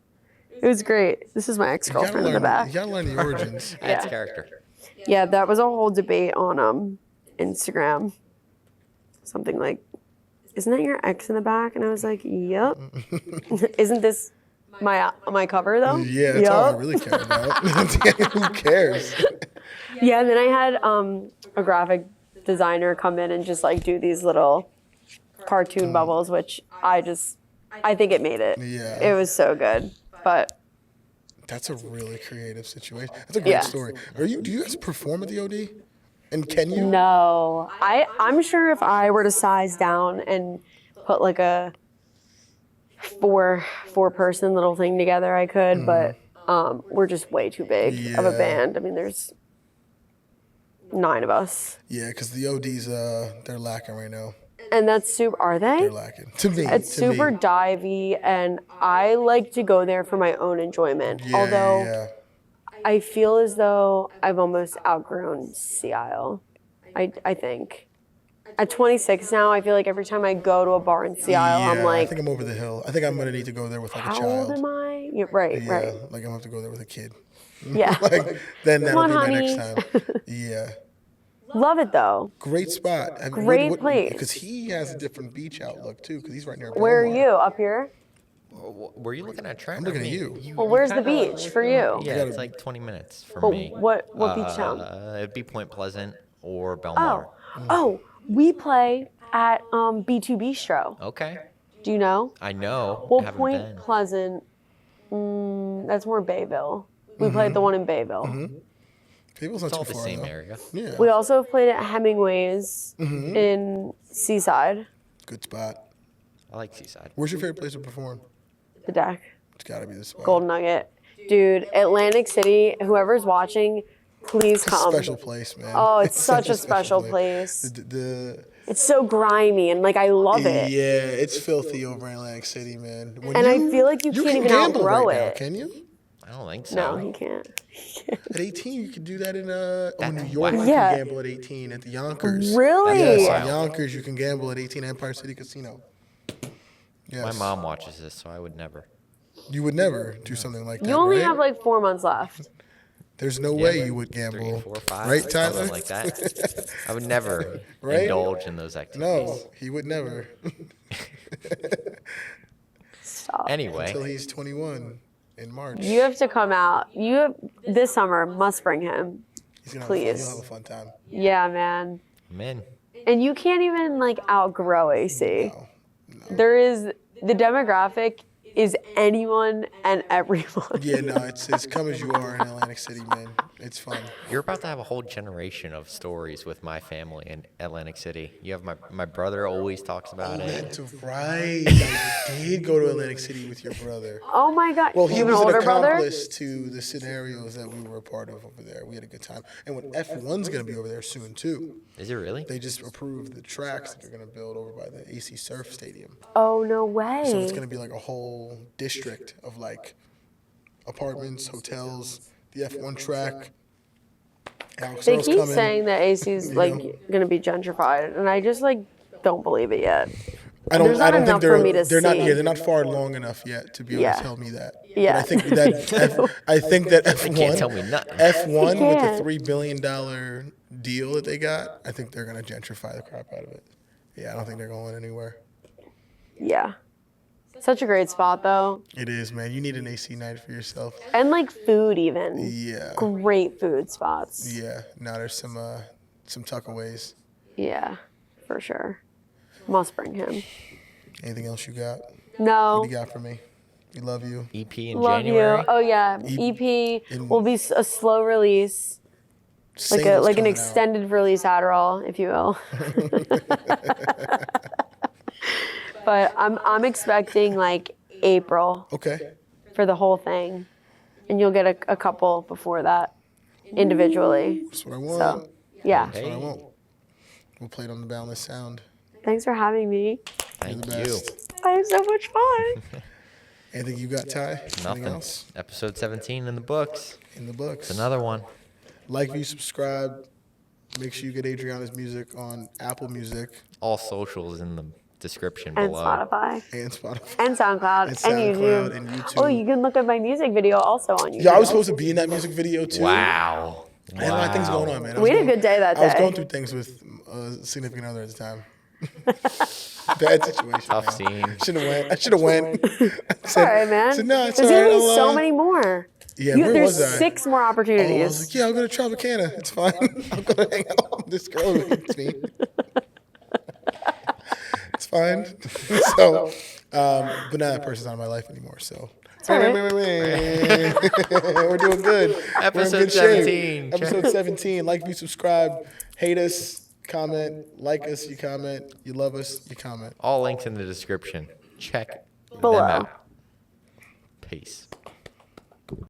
Speaker 1: It was great. This is my
Speaker 2: You
Speaker 1: ex-girlfriend in the back.
Speaker 2: You gotta learn the origins.
Speaker 3: Adds
Speaker 1: Yeah.
Speaker 3: character.
Speaker 1: Yeah, that was a whole debate on Instagram. Something like, isn't that your ex in the back? And I was like, yep. Isn't this my cover though?
Speaker 2: Yeah, that's all I
Speaker 1: Yup.
Speaker 2: really care about. Who cares?
Speaker 1: Yeah, and then I had a graphic designer come in and just like do these little cartoon bubbles, which I think it made it.
Speaker 2: Yeah.
Speaker 1: It was so good. But
Speaker 2: That's a really creative situation. That's a great
Speaker 1: Yeah.
Speaker 2: story. Do you guys perform at the OD? And can you?
Speaker 1: No, I'm sure if I were to size down and put like a four person little thing together, I could, but we're just way too big of a
Speaker 2: Yeah.
Speaker 1: band. I mean, there's 9 of us,
Speaker 2: Yeah, because the ODs, they're lacking right now.
Speaker 1: and that's super. Are they?
Speaker 2: They're lacking. To me.
Speaker 1: It's
Speaker 2: to
Speaker 1: super
Speaker 2: me.
Speaker 1: divey, and I like to go there for my own enjoyment.
Speaker 2: Yeah,
Speaker 1: Although
Speaker 2: yeah.
Speaker 1: I feel as though I've almost outgrown Sea Isle. I think. At 26 now, I feel like every time I go to a bar in Sea Isle,
Speaker 2: Yeah,
Speaker 1: I'm
Speaker 2: I
Speaker 1: like,
Speaker 2: think I'm over the hill. I think I'm gonna need to go there with like a
Speaker 1: how
Speaker 2: child.
Speaker 1: old am I? Yeah, right,
Speaker 2: Yeah,
Speaker 1: right.
Speaker 2: like I'm gonna have to go there with a kid.
Speaker 1: Yeah.
Speaker 2: Like then that'll
Speaker 1: on,
Speaker 2: be my
Speaker 1: honey.
Speaker 2: next time. Yeah,
Speaker 1: Love it though.
Speaker 2: great spot.
Speaker 1: Great place.
Speaker 2: Because he has a different beach outlook too. Because he's right near.
Speaker 1: Where are
Speaker 2: Belmar.
Speaker 1: you? Up here?
Speaker 3: Were you looking at Trent?
Speaker 2: I'm looking
Speaker 3: or
Speaker 2: at
Speaker 3: me?
Speaker 2: you.
Speaker 1: Well, where's the
Speaker 3: kinda-
Speaker 1: beach for you?
Speaker 3: Yeah, it's like 20 minutes for
Speaker 1: But
Speaker 3: me.
Speaker 1: what beach town?
Speaker 3: It'd be Point Pleasant or
Speaker 1: Oh,
Speaker 3: Belmar.
Speaker 1: oh, we play at B2 Bistro.
Speaker 3: Okay.
Speaker 1: Do you know?
Speaker 3: I know. I
Speaker 1: Well,
Speaker 3: haven't
Speaker 1: Point
Speaker 3: been.
Speaker 1: Pleasant, that's more Bayville. We played the one in Bayville.
Speaker 2: Cable's not
Speaker 3: It's all
Speaker 2: too
Speaker 3: the
Speaker 2: far
Speaker 3: same
Speaker 2: though.
Speaker 3: area.
Speaker 2: Yeah,
Speaker 1: We also have played at Hemingway's in Seaside,
Speaker 2: good spot.
Speaker 3: I like Seaside.
Speaker 2: Where's your favorite place to perform?
Speaker 1: the deck,
Speaker 2: It's gotta be this spot.
Speaker 1: Golden Nugget. Dude, Atlantic City, whoever's watching, please
Speaker 2: It's a
Speaker 1: come.
Speaker 2: special place, man.
Speaker 1: Oh, it's such a special place.
Speaker 2: The
Speaker 1: It's so grimy and like I love it.
Speaker 2: yeah, it's filthy over in Atlantic City, man. When
Speaker 1: And I feel like you can't
Speaker 2: can
Speaker 1: even
Speaker 2: gamble
Speaker 1: outgrow
Speaker 2: right now,
Speaker 1: it.
Speaker 2: can you?
Speaker 3: I don't think so.
Speaker 1: No, he can't.
Speaker 2: At 18, you could do that in New
Speaker 3: That's
Speaker 2: York. You
Speaker 3: whack.
Speaker 1: Yeah.
Speaker 2: can gamble at 18 at the Yonkers.
Speaker 1: Really?
Speaker 2: Yes,
Speaker 3: Wow.
Speaker 2: at Yonkers, you can gamble at 18 Empire City Casino. Yes.
Speaker 3: My mom watches this, so I would never.
Speaker 2: You would never do something like that.
Speaker 1: You only
Speaker 2: right?
Speaker 1: have like 4 months left.
Speaker 2: There's no
Speaker 3: Yeah,
Speaker 2: way
Speaker 3: like
Speaker 2: you would
Speaker 3: 3,
Speaker 2: gamble.
Speaker 3: 4, 5,
Speaker 2: Right, Tyler?
Speaker 3: something like that. I would never
Speaker 2: Right?
Speaker 3: indulge in those activities.
Speaker 2: No, he would never.
Speaker 1: Stop.
Speaker 3: Anyway,
Speaker 2: Until he's 21 in March.
Speaker 1: You have to come out. You have this summer. Must bring him.
Speaker 2: He's gonna
Speaker 1: please.
Speaker 2: He'll have a fun time.
Speaker 1: Yeah, man.
Speaker 3: I'm in.
Speaker 1: And you can't even like outgrow AC.
Speaker 2: No.
Speaker 1: There is the demographic is anyone and everyone.
Speaker 2: Yeah, no, it's come as you are in Atlantic City, man. It's fun.
Speaker 3: You're about to have a whole generation of stories with my family in Atlantic City. You have my brother always talks about it.
Speaker 2: That's right. I did go to Atlantic City with your brother.
Speaker 1: Oh my God.
Speaker 2: Well,
Speaker 1: You
Speaker 2: he
Speaker 1: have an
Speaker 2: was an
Speaker 1: older brother?
Speaker 2: accomplice to the scenarios that we were a part of over there. We had a good time. And when F1's going to be over there soon, too.
Speaker 3: Is it really?
Speaker 2: They just approved the tracks that they're going to build over by the AC Surf Stadium.
Speaker 1: Oh no way.
Speaker 2: So it's going to be like a whole district of like apartments, hotels, the F1 track. Alex
Speaker 1: They
Speaker 2: Earl's
Speaker 1: keep
Speaker 2: coming.
Speaker 1: saying that AC's like
Speaker 2: know?
Speaker 1: gonna be gentrified, and I just like don't believe it yet.
Speaker 2: I don't.
Speaker 1: There's
Speaker 2: I
Speaker 1: not
Speaker 2: don't think
Speaker 1: enough for me to
Speaker 2: they're not.
Speaker 1: see.
Speaker 2: Yeah, they're not far long enough yet to be able
Speaker 1: Yeah.
Speaker 2: to tell me that.
Speaker 1: Yeah.
Speaker 2: But I think that I think that F1.
Speaker 3: They can't tell me nothing.
Speaker 2: F1
Speaker 1: They
Speaker 2: with the
Speaker 1: can't.
Speaker 2: $3 billion deal that they got, I think they're gonna gentrify the crap out of it. Yeah, I don't think they're going anywhere.
Speaker 1: Yeah. Such a great spot though,
Speaker 2: It is, man. You need an AC night for yourself.
Speaker 1: and like food even.
Speaker 2: Yeah.
Speaker 1: Great food spots.
Speaker 2: Yeah. Now there's some tuckaways.
Speaker 1: Yeah, for sure. Must bring him.
Speaker 2: Anything else you got?
Speaker 1: No.
Speaker 2: What do you got for me? We love you.
Speaker 3: EP in
Speaker 1: Love
Speaker 3: January.
Speaker 1: you. Oh yeah,
Speaker 2: E-
Speaker 1: EP
Speaker 2: in-
Speaker 1: will be a slow release, like
Speaker 2: Singles
Speaker 1: an
Speaker 2: coming out.
Speaker 1: extended release Adderall, if you will. But I'm expecting like April
Speaker 2: Okay.
Speaker 1: for the whole thing, and you'll get a couple before that individually.
Speaker 2: That's what I want.
Speaker 1: So yeah,
Speaker 2: That's what I
Speaker 3: Hey.
Speaker 2: want. We'll play it on the Boundless Sound.
Speaker 1: thanks for having me.
Speaker 3: Thank
Speaker 2: the
Speaker 3: you.
Speaker 2: best.
Speaker 1: I had so much fun.
Speaker 2: Anything you got, Ty? Anything
Speaker 3: Nothing.
Speaker 2: else
Speaker 3: Episode 17 in the books.
Speaker 2: in the books?
Speaker 3: It's another one.
Speaker 2: Like, view, subscribe. Make sure you get Adriana's music on Apple Music
Speaker 3: All socials in the description
Speaker 1: And
Speaker 3: below.
Speaker 1: Spotify.
Speaker 2: and Spotify.
Speaker 1: And SoundCloud.
Speaker 2: And
Speaker 1: And,
Speaker 2: SoundCloud
Speaker 1: YouTube.
Speaker 2: and YouTube.
Speaker 1: Oh, you can look at my music video also on YouTube.
Speaker 2: Yeah, I was supposed to be in that music video too.
Speaker 3: Wow.
Speaker 2: I had a lot of things going on, man. I
Speaker 1: We
Speaker 2: was
Speaker 1: had a good day that
Speaker 2: I was
Speaker 1: day.
Speaker 2: going through things with a significant other at the time. Bad situation.
Speaker 3: Tough
Speaker 2: man.
Speaker 3: scene.
Speaker 2: Shouldn't have went. I should have went.
Speaker 1: All right, man.
Speaker 2: said, no, it's
Speaker 1: There's
Speaker 2: all right,
Speaker 1: gonna be
Speaker 2: I'll,
Speaker 1: so many more.
Speaker 2: Yeah, where
Speaker 1: there's
Speaker 2: was I?
Speaker 1: 6 more
Speaker 2: Oh, I was
Speaker 1: opportunities.
Speaker 2: like, yeah, I'll go to Tropicana. It's fine. I'll go hang out with this girl who hates me. It's fine. So, but now that person's not in my life anymore. So
Speaker 1: It's all right.
Speaker 2: We're doing good. We're in
Speaker 3: Episode
Speaker 2: good shape.
Speaker 3: 17.
Speaker 2: Episode 17. Like, view, subscribe. Hate us, comment. Like us, you comment. You love us, you comment.
Speaker 3: All links in the description. Check them
Speaker 1: Below.
Speaker 3: out. Peace.